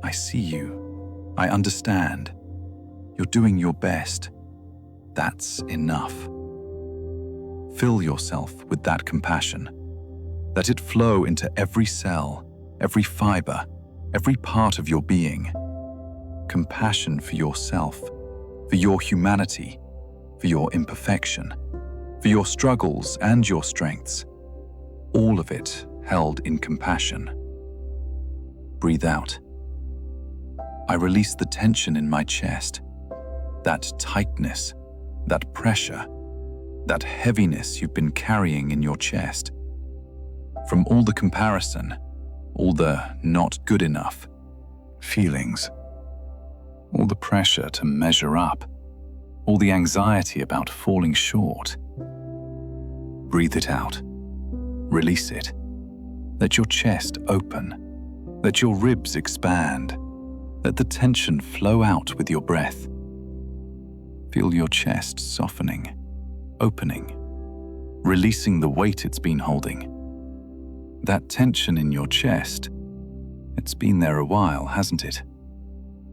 I see you, I understand, you're doing your best. That's enough. Fill yourself with that compassion. Let it flow into every cell, every fiber, every part of your being. Compassion for yourself, for your humanity, for your imperfection, for your struggles and your strengths. All of it held in compassion. Breathe out. I release the tension in my chest, that tightness, that pressure, that heaviness you've been carrying in your chest. From all the comparison, all the not good enough feelings, all the pressure to measure up, all the anxiety about falling short. Breathe it out. Release it. Let your chest open. Let your ribs expand. Let the tension flow out with your breath. Feel your chest softening, opening, releasing the weight it's been holding. That tension in your chest, it's been there a while, hasn't it?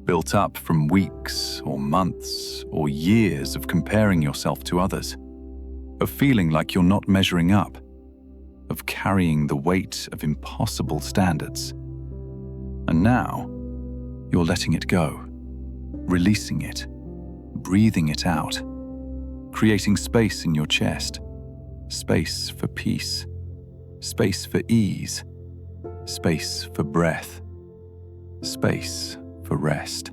Built up from weeks or months or years of comparing yourself to others, of feeling like you're not measuring up, of carrying the weight of impossible standards. And now, you're letting it go, releasing it, breathing it out, creating space in your chest, space for peace, space for ease, space for breath, space for rest.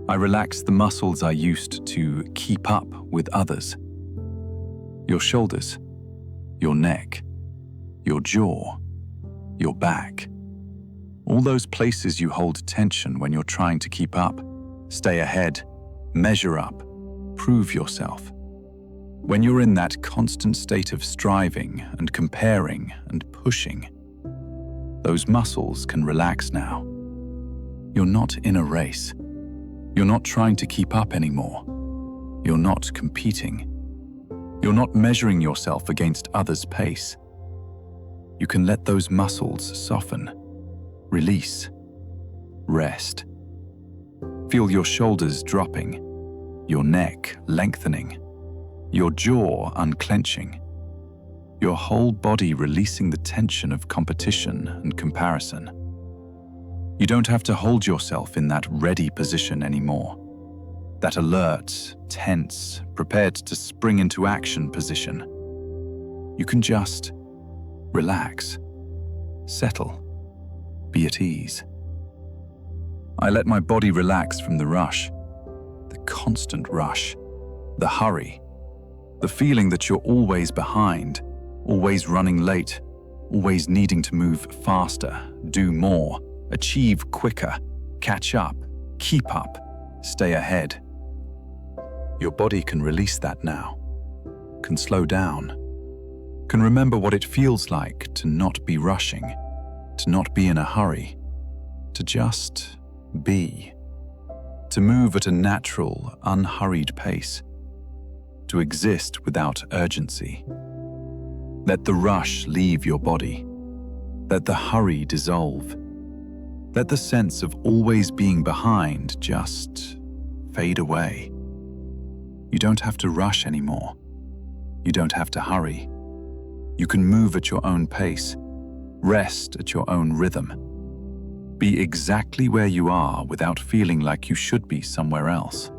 I relax the muscles I used to keep up with others. Your shoulders, your neck, your jaw, your back. All those places you hold tension when you're trying to keep up, stay ahead, measure up, prove yourself. When you're in that constant state of striving and comparing and pushing, those muscles can relax now. You're not in a race. You're not trying to keep up anymore. You're not competing. You're not measuring yourself against others' pace. You can let those muscles soften, release, rest. Feel your shoulders dropping, your neck lengthening, your jaw unclenching, your whole body releasing the tension of competition and comparison. You don't have to hold yourself in that ready position anymore, that alert, tense, prepared to spring into action position. You can just relax, settle, be at ease. I let my body relax from the rush, the constant rush, the hurry, the feeling that you're always behind, always running late, always needing to move faster, do more, achieve quicker, catch up, keep up, stay ahead. Your body can release that now, can slow down, can remember what it feels like to not be rushing, to not be in a hurry, to just be, to move at a natural, unhurried pace, to exist without urgency. Let the rush leave your body. Let the hurry dissolve. Let the sense of always being behind just fade away. You don't have to rush anymore. You don't have to hurry. You can move at your own pace, rest at your own rhythm. Be exactly where you are without feeling like you should be somewhere else.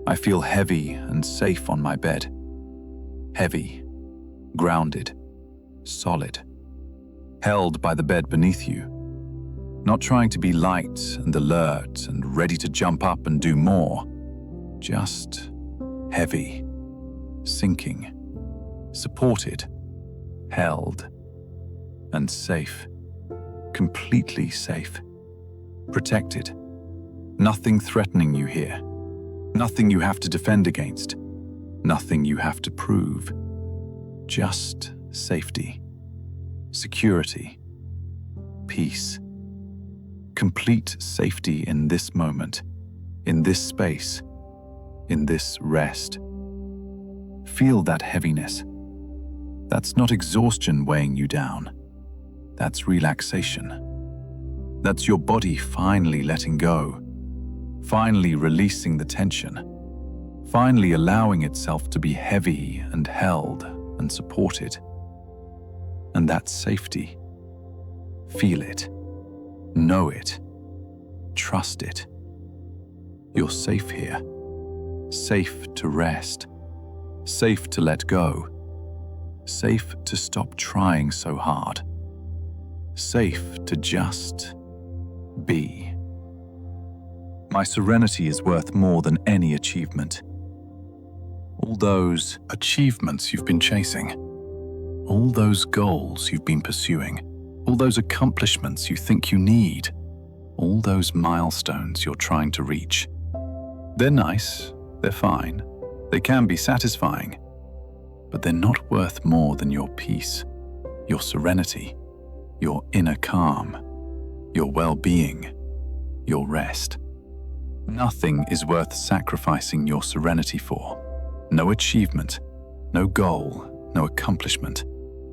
I feel heavy and safe on my bed. Heavy, grounded, solid, held by the bed beneath you. Not trying to be light and alert and ready to jump up and do more. Just heavy, sinking, supported, held, and safe. Completely safe. Protected. Nothing threatening you here. Nothing you have to defend against. Nothing you have to prove. Just safety. Security. Peace. Complete safety in this moment, in this space, in this rest. Feel that heaviness. That's not exhaustion weighing you down. That's relaxation. That's your body finally letting go, finally releasing the tension, finally allowing itself to be heavy and held and supported. and that's safety. Feel it. Know it. Trust it. You're safe here. Safe to rest. Safe to let go. Safe to stop trying so hard. Safe to just be. My serenity is worth more than any achievement. All those achievements you've been chasing, all those goals you've been pursuing, all those accomplishments you think you need, all those milestones you're trying to reach. They're nice, they're fine, they can be satisfying, but they're not worth more than your peace, your serenity, your inner calm, your well-being, your rest. Nothing is worth sacrificing your serenity for. No achievement, no goal, no accomplishment,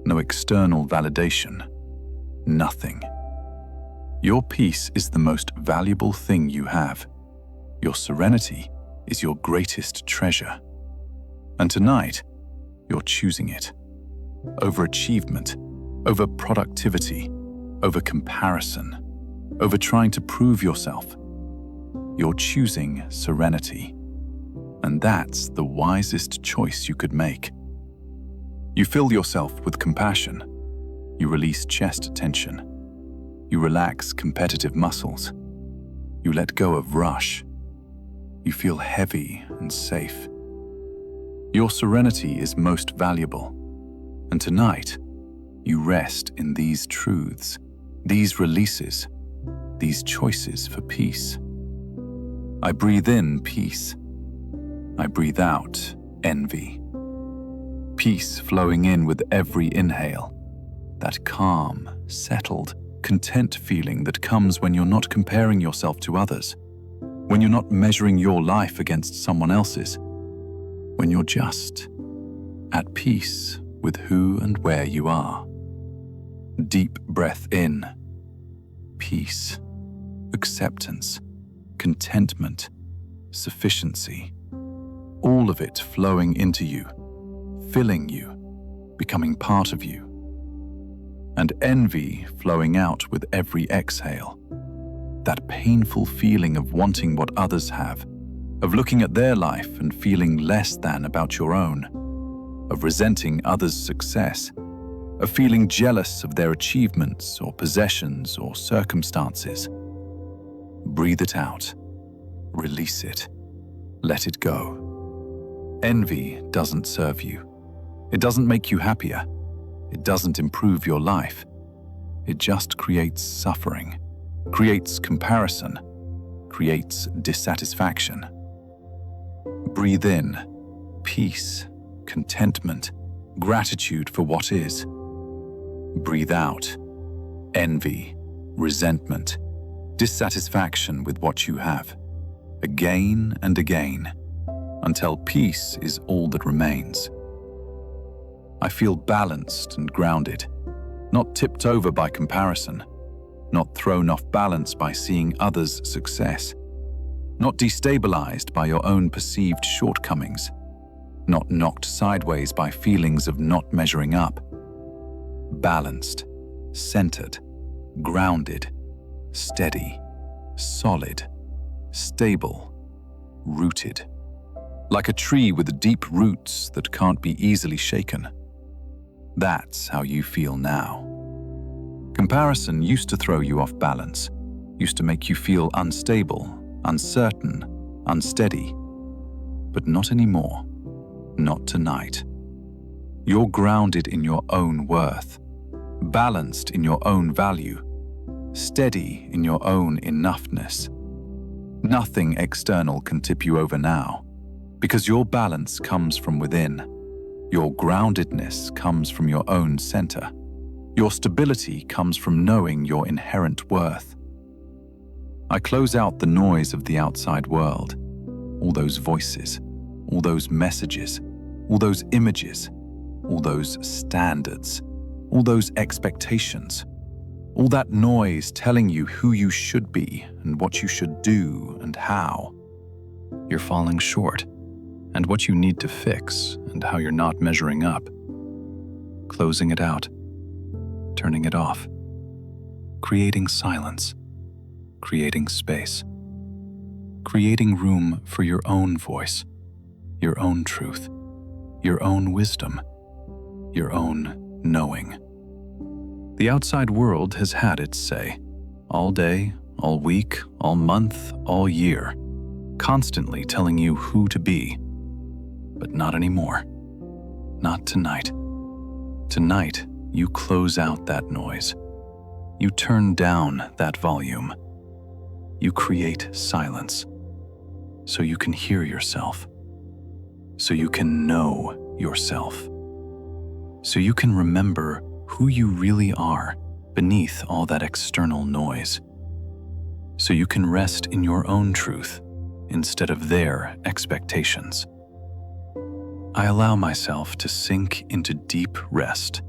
no external validation. Nothing. Your peace is the most valuable thing you have. Your serenity is your greatest treasure. And tonight, you're choosing it. Over achievement, over productivity, over comparison, over trying to prove yourself. You're choosing serenity. And that's the wisest choice you could make. You fill yourself with compassion. You release chest tension. You relax competitive muscles. You let go of rush. You feel heavy and safe. Your serenity is most valuable. And tonight, you rest in these truths, these releases, these choices for peace. I breathe in peace. I breathe out envy. Peace flowing in with every inhale. That calm, settled, content feeling that comes when you're not comparing yourself to others, when you're not measuring your life against someone else's, when you're just at peace with who and where you are. Deep breath in. Peace, acceptance, contentment, sufficiency. All of it flowing into you, filling you, becoming part of you. And envy flowing out with every exhale. That painful feeling of wanting what others have, of looking at their life and feeling less than about your own, of resenting others' success, of feeling jealous of their achievements or possessions or circumstances. Breathe it out. Release it. Let it go. Envy doesn't serve you. It doesn't make you happier. It doesn't improve your life. It just creates suffering, creates comparison, creates dissatisfaction. Breathe in peace, contentment, gratitude for what is. Breathe out envy, resentment, dissatisfaction with what you have, again and again, until peace is all that remains. I feel balanced and grounded, not tipped over by comparison, not thrown off balance by seeing others' success, not destabilized by your own perceived shortcomings, not knocked sideways by feelings of not measuring up. Balanced, centered, grounded, steady, solid, stable, rooted. Like a tree with deep roots that can't be easily shaken. That's how you feel now. Comparison used to throw you off balance, used to make you feel unstable, uncertain, unsteady. But not anymore. Not tonight. You're grounded in your own worth, balanced in your own value, steady in your own enoughness. Nothing external can tip you over now. Because your balance comes from within. Your groundedness comes from your own center. Your stability comes from knowing your inherent worth. I close out the noise of the outside world, all those voices, all those messages, all those images, all those standards, all those expectations, all that noise telling you who you should be and what you should do and how. You're falling short. And what you need to fix and how you're not measuring up. Closing it out. turning it off. Creating silence, creating space, creating room for your own voice, your own truth, your own wisdom, your own knowing. The outside world has had its say, all day, all week, all month, all year, constantly telling you who to be. But not anymore. Not tonight. Tonight, you close out that noise. You turn down that volume. You create silence so you can hear yourself, so you can know yourself, so you can remember who you really are beneath all that external noise, so you can rest in your own truth instead of their expectations. I allow myself to sink into deep rest,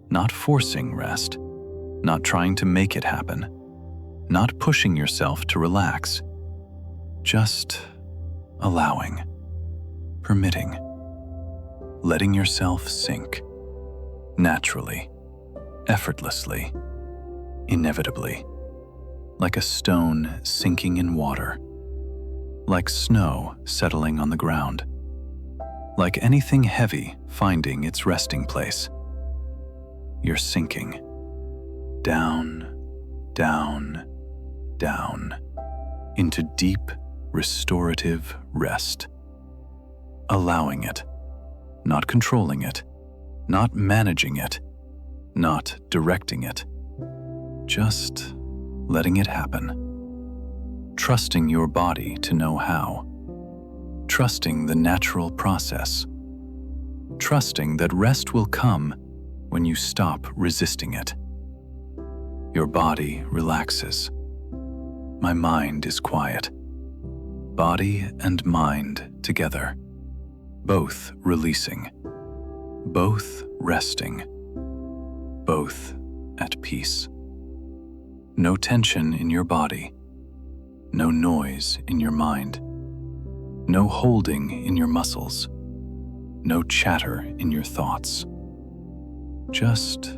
not forcing rest, not trying to make it happen, not pushing yourself to relax, just allowing, permitting, letting yourself sink, naturally, effortlessly, inevitably, like a stone sinking in water, like snow settling on the ground, like anything heavy finding its resting place. You're sinking, down, down, down, into deep, restorative rest. Allowing it, not controlling it, not managing it, not directing it, just letting it happen. Trusting your body to know how. Trusting the natural process. Trusting that rest will come when you stop resisting it. Your body relaxes. My mind is quiet. Body and mind together. Both releasing. Both resting. Both at peace. No tension in your body. No noise in your mind. No holding in your muscles. No chatter in your thoughts. Just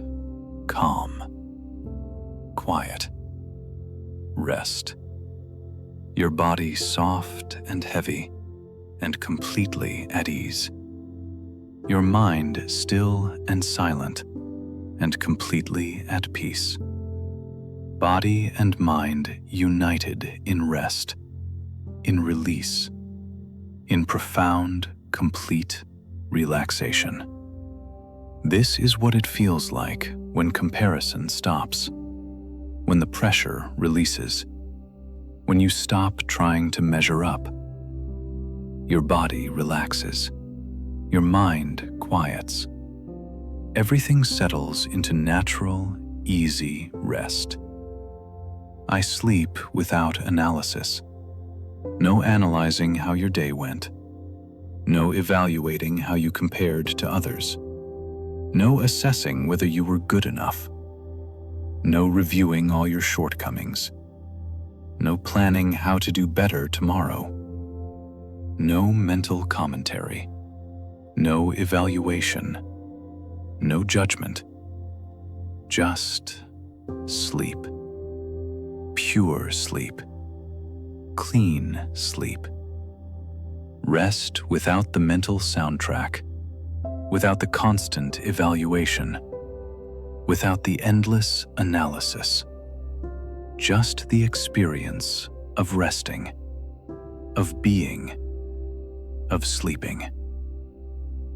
calm. Quiet. Rest. Your body soft and heavy and completely at ease. Your mind still and silent and completely at peace. Body and mind united in rest, in release, in profound, complete relaxation. This is what it feels like when comparison stops, when the pressure releases, when you stop trying to measure up. Your body relaxes, your mind quiets. Everything settles into natural, easy rest. I sleep without analysis. No analyzing how your day went. No evaluating how you compared to others. No assessing whether you were good enough. No reviewing all your shortcomings. No planning how to do better tomorrow. No mental commentary. No evaluation. No judgment. Just sleep. Pure sleep. Clean sleep. Rest without the mental soundtrack, without the constant evaluation, without the endless analysis. Just the experience of resting, of being, of sleeping.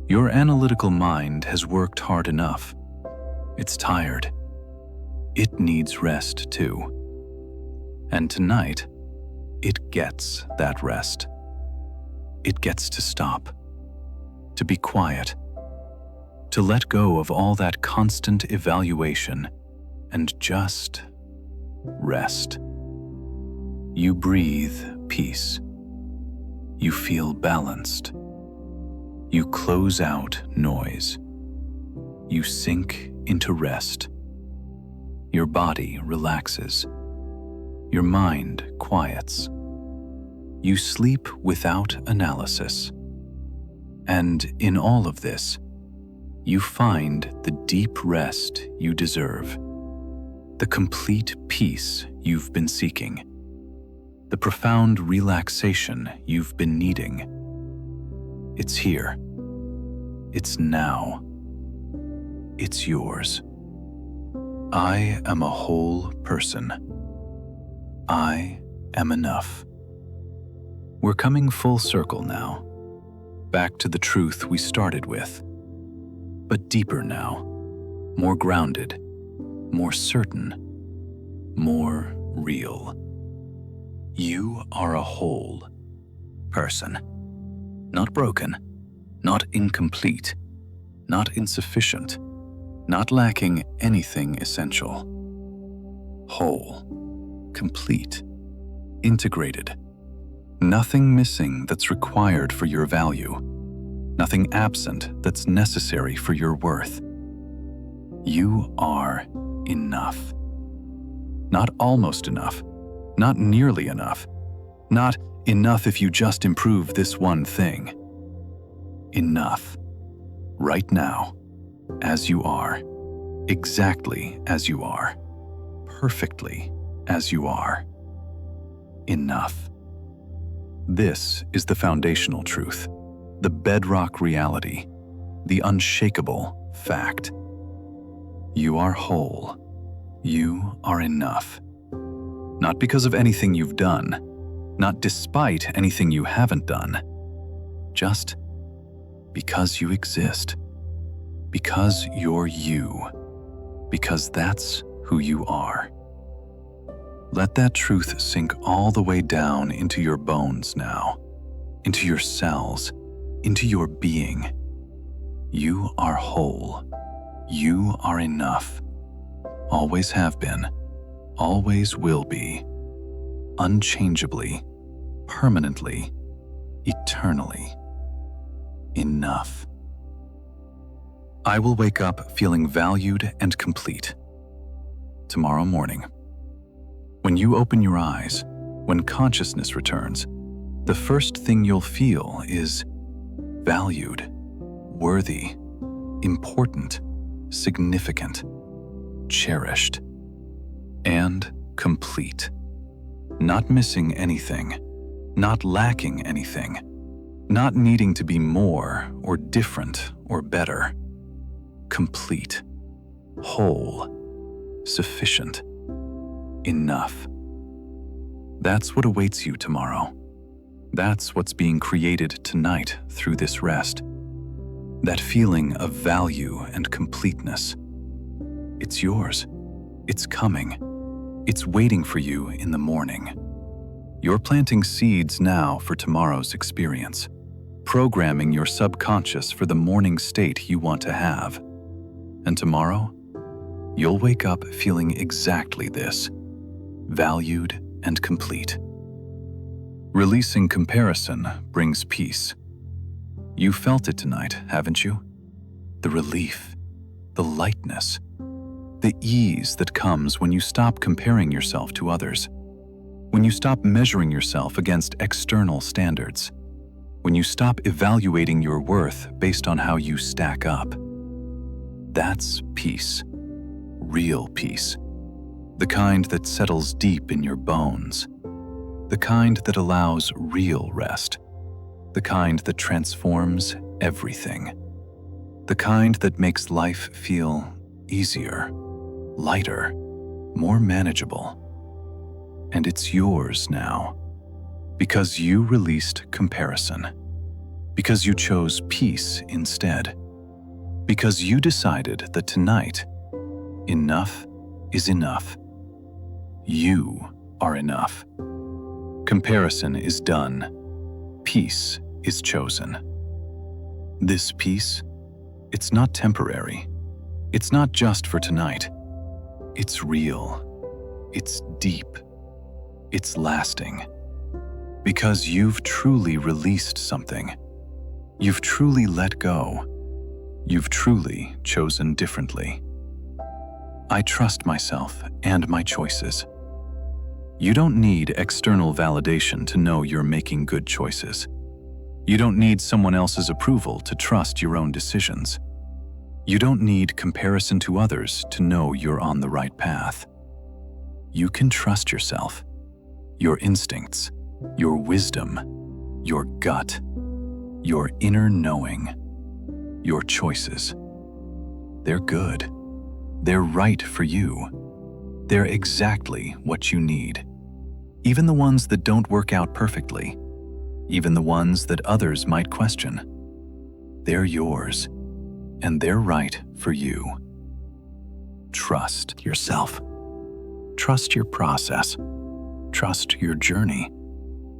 Your analytical mind has worked hard enough. It's tired. It needs rest too. And tonight, it gets that rest. It gets to stop, to be quiet, to let go of all that constant evaluation and just rest. You breathe peace. You feel balanced. You close out noise. You sink into rest. Your body relaxes. Your mind quiets. You sleep without analysis. And in all of this, you find the deep rest you deserve, the complete peace you've been seeking, the profound relaxation you've been needing. It's here. It's now. It's yours. I am a whole person. I am enough. We're coming full circle now, back to the truth we started with, but deeper now, more grounded, more certain, more real. You are a whole person, not broken, not incomplete, not insufficient, not lacking anything essential. Whole, complete, integrated. Nothing missing that's required for your value. Nothing absent that's necessary for your worth. You are enough. Not almost enough. Not nearly enough. Not enough if you just improve this one thing. Enough. Right now. As you are. Exactly as you are. Perfectly as you are. Enough. This is the foundational truth, the bedrock reality, the unshakable fact. You are whole. You are enough. Not because of anything you've done, not despite anything you haven't done, just because you exist, because you're you, because that's who you are. Let that truth sink all the way down into your bones now, into your cells, into your being. You are whole. You are enough. Always have been. Always will be. Unchangeably, permanently, eternally. Enough. I will wake up feeling valued and complete. Tomorrow morning. When you open your eyes, when consciousness returns, the first thing you'll feel is valued, worthy, important, significant, cherished, and complete. Not missing anything, not lacking anything, not needing to be more or different or better. Complete, whole, sufficient. Enough. That's what awaits you tomorrow. That's what's being created tonight through this rest. That feeling of value and completeness. It's yours. It's coming. It's waiting for you in the morning. You're planting seeds now for tomorrow's experience, programming your subconscious for the morning state you want to have. And tomorrow, you'll wake up feeling exactly this. Valued and complete. Releasing comparison brings peace. You felt it tonight, haven't you? The relief, the lightness, the ease that comes when you stop comparing yourself to others, when you stop measuring yourself against external standards, when you stop evaluating your worth based on how you stack up. That's peace, real peace. The kind that settles deep in your bones. The kind that allows real rest. The kind that transforms everything. The kind that makes life feel easier, lighter, more manageable. And it's yours now. Because you released comparison. Because you chose peace instead. Because you decided that tonight, enough is enough. You are enough. Comparison is done. Peace is chosen. This peace, it's not temporary. It's not just for tonight. It's real. It's deep. It's lasting. Because you've truly released something. You've truly let go. You've truly chosen differently. I trust myself and my choices. You don't need external validation to know you're making good choices. You don't need someone else's approval to trust your own decisions. You don't need comparison to others to know you're on the right path. You can trust yourself, your instincts, your wisdom, your gut, your inner knowing, your choices. They're good. They're right for you. They're exactly what you need. Even the ones that don't work out perfectly, even the ones that others might question. They're yours, and they're right for you. Trust yourself. Trust your process. Trust your journey.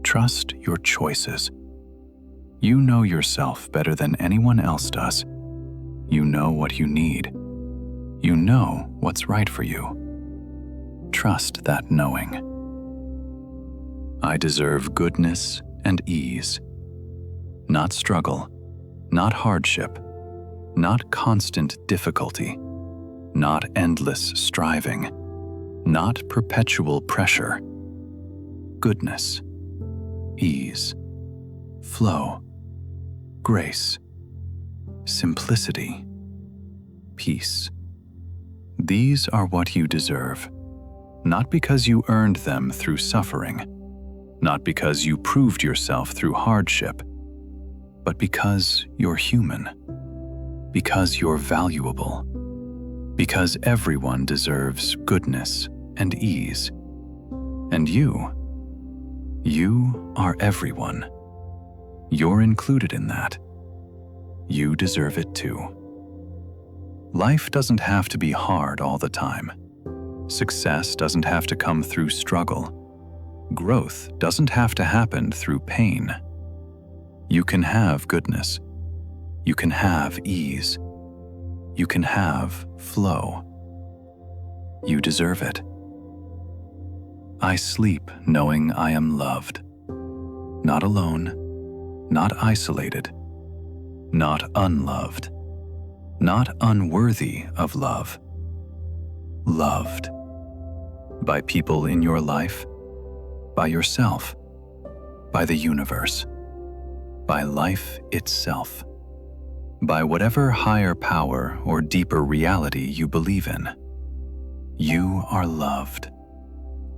Trust your choices. You know yourself better than anyone else does. You know what you need. You know what's right for you. Trust that knowing. I deserve goodness and ease. Not struggle, not hardship, not constant difficulty, not endless striving, not perpetual pressure. Goodness, ease, flow, grace, simplicity, peace. These are what you deserve, not because you earned them through suffering, not because you proved yourself through hardship, but because you're human, because you're valuable, because everyone deserves goodness and ease. And you are everyone. You're included in that. You deserve it too. Life doesn't have to be hard all the time. Success doesn't have to come through struggle. Growth doesn't have to happen through pain. You can have goodness. You can have ease. You can have flow. You deserve it. I sleep knowing I am loved. Not alone, not isolated, not unloved, not unworthy of love. Loved. By people in your life, by yourself, by the universe, by life itself, by whatever higher power or deeper reality you believe in. You are loved,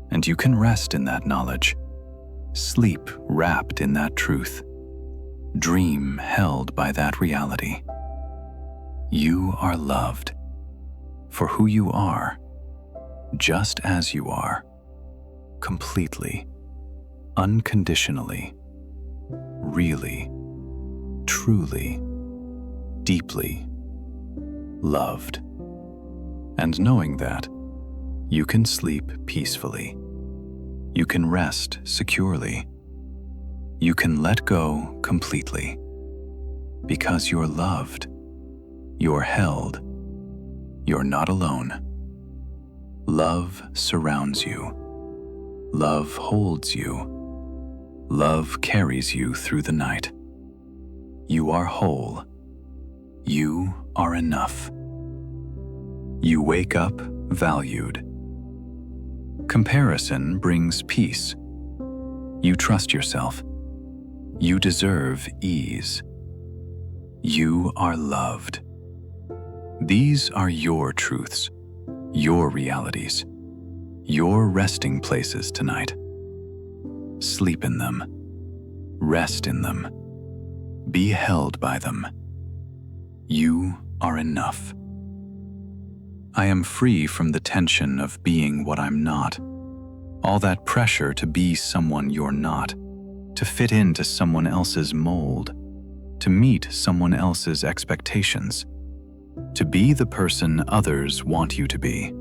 and you can rest in that knowledge, sleep wrapped in that truth, dream held by that reality. You are loved for who you are, just as you are, completely, unconditionally, really, truly, deeply loved. And knowing that, you can sleep peacefully. You can rest securely. You can let go completely. Because you're loved, you're held, you're not alone. Love surrounds you. Love holds you. Love carries you through the night. You are whole. You are enough. You wake up valued. Comparison brings peace. You trust yourself. You deserve ease. You are loved. These are your truths, your realities, your resting places tonight. Sleep in them. Rest in them. Be held by them. You are enough. I am free from the tension of being what I'm not. All that pressure to be someone you're not, to fit into someone else's mold, to meet someone else's expectations, to be the person others want you to be,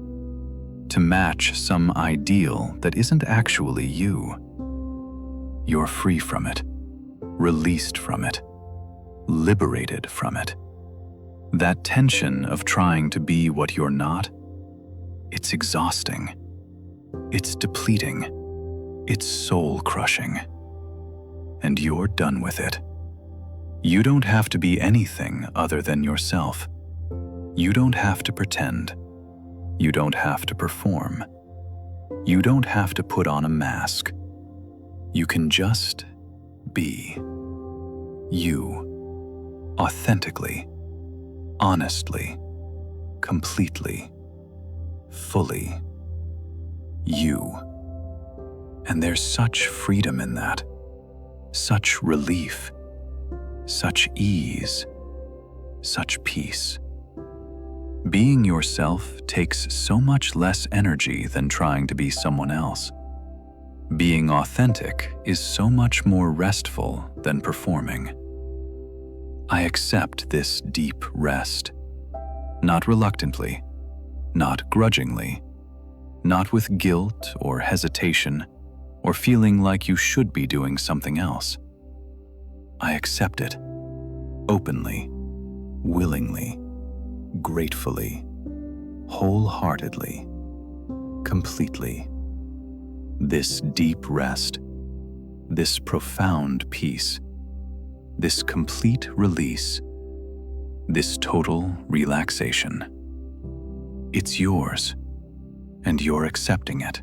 to match some ideal that isn't actually you. You're free from it, released from it, liberated from it. That tension of trying to be what you're not, it's exhausting. It's depleting. It's soul-crushing. And you're done with it. You don't have to be anything other than yourself. You don't have to pretend. You don't have to perform. You don't have to put on a mask. You can just be you, authentically, honestly, completely, fully you. And there's such freedom in that, such relief, such ease, such peace. Being yourself takes so much less energy than trying to be someone else. Being authentic is so much more restful than performing. I accept this deep rest, not reluctantly, not grudgingly, not with guilt or hesitation or feeling like you should be doing something else. I accept it openly, willingly, gratefully, wholeheartedly, completely. This deep rest, this profound peace, this complete release, this total relaxation. It's yours, and you're accepting it,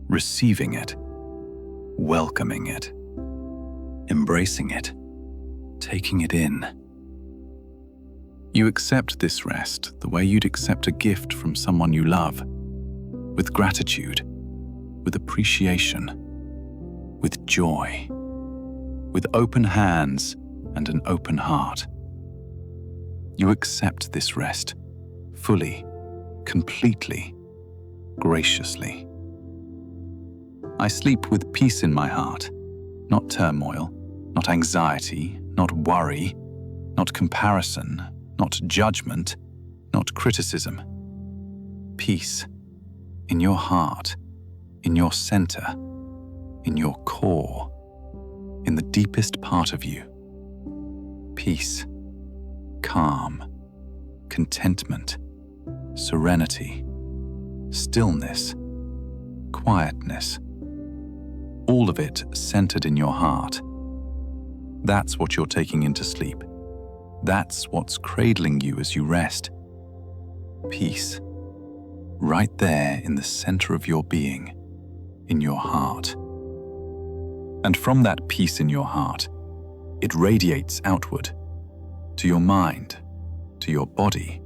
receiving it, welcoming it, embracing it, taking it in. You accept this rest the way you'd accept a gift from someone you love, with gratitude, with appreciation, with joy, with open hands and an open heart. You accept this rest fully, completely, graciously. I sleep with peace in my heart, not turmoil, not anxiety, not worry, not comparison, not judgment, not criticism. Peace in your heart, in your center, in your core, in the deepest part of you. Peace, calm, contentment, serenity, stillness, quietness, all of it centered in your heart. That's what you're taking into sleep. That's what's cradling you as you rest. Peace, right there in the center of your being, in your heart. And from that peace in your heart, it radiates outward, to your mind, to your body,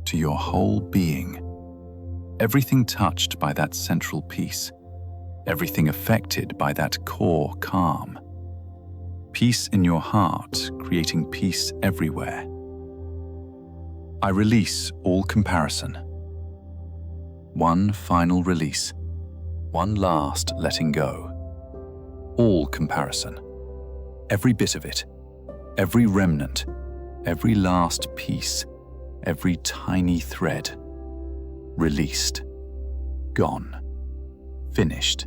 to your whole being. Everything touched by that central peace, everything affected by that core calm. Peace in your heart, creating peace everywhere. I release all comparison. One final release, one last letting go. All comparison, every bit of it, every remnant, every last piece, every tiny thread. Released, gone, finished,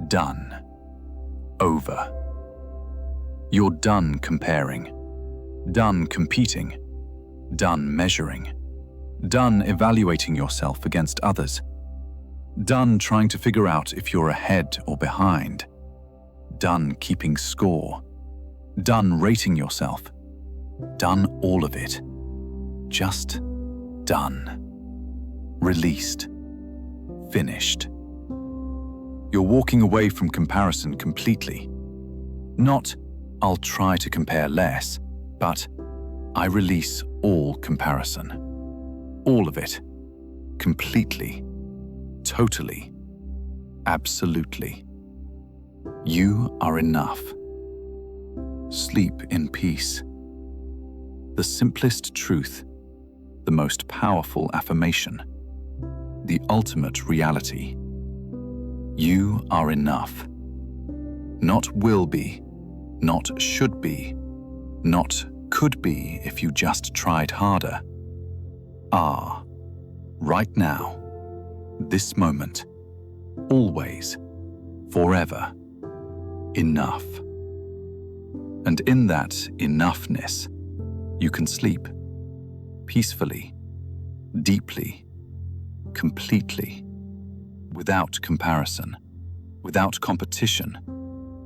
done, over. You're done comparing, done competing, done measuring, done evaluating yourself against others, done trying to figure out if you're ahead or behind, done keeping score, done rating yourself, done all of it, just done, released, finished. You're walking away from comparison completely. Not, I'll try to compare less, but I release all comparison. All of it. Completely. Totally. Absolutely. You are enough. Sleep in peace. The simplest truth, the most powerful affirmation, the ultimate reality. You are enough. Not will be, not should be, not could be if you just tried harder. Are, right now, this moment, always, forever, enough. And in that enoughness, you can sleep peacefully, deeply, completely, without comparison, without competition,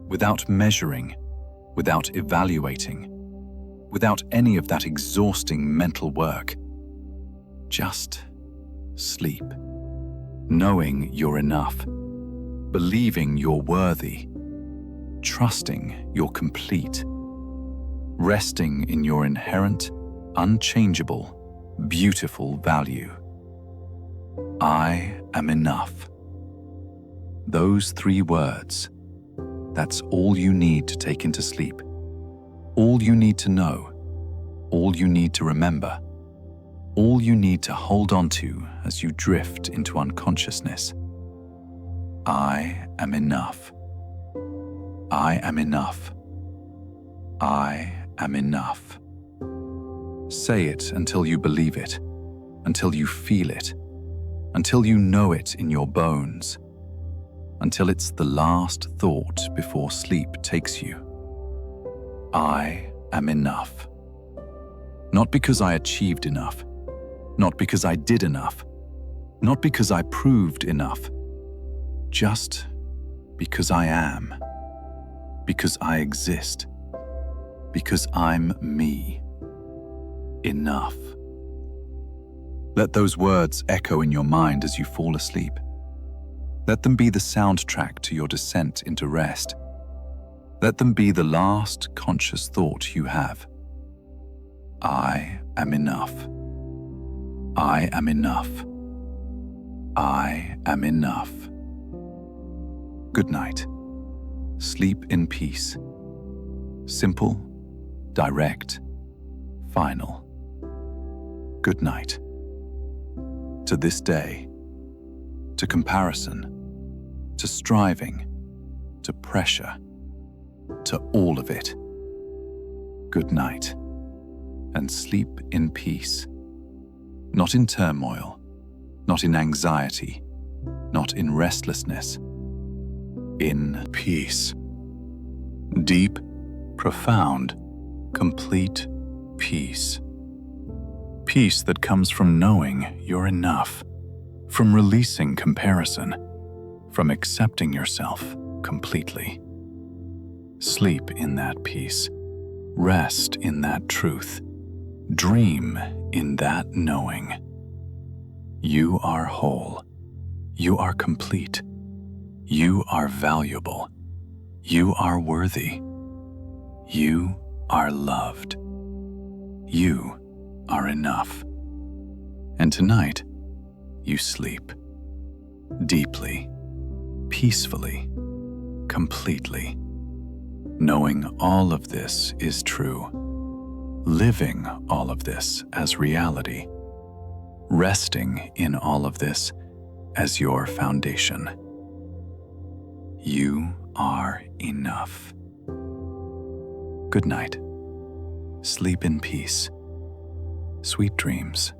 without measuring, without evaluating, without any of that exhausting mental work. Just sleep, knowing you're enough, believing you're worthy, trusting you're complete, resting in your inherent, unchangeable, beautiful value. I am enough. Those 3 words, that's all you need to take into sleep. All you need to know. All you need to remember. All you need to hold on to as you drift into unconsciousness. I am enough. I am enough. I am enough. Say it until you believe it, until you feel it, until you know it in your bones, until it's the last thought before sleep takes you. I am enough. Not because I achieved enough, not because I did enough, not because I proved enough, just because I am, because I exist, because I'm me. Enough. Let those words echo in your mind as you fall asleep. Let them be the soundtrack to your descent into rest. Let them be the last conscious thought you have. I am enough. I am enough. I am enough. Good night. Sleep in peace. Simple, direct, final. Good night. To this day, to comparison, to striving, to pressure, to all of it. Good night, and sleep in peace. Not in turmoil, not in anxiety, not in restlessness. In peace. Deep, profound, complete peace. Peace that comes from knowing you're enough, from releasing comparison, from accepting yourself completely. Sleep in that peace. Rest in that truth. Dream in that knowing. You are whole. You are complete. You are valuable. You are worthy. You are loved. You are enough. And tonight, you sleep deeply, peacefully, completely, knowing all of this is true, living all of this as reality, resting in all of this as your foundation. You are enough. Good night. Sleep in peace. Sweet dreams.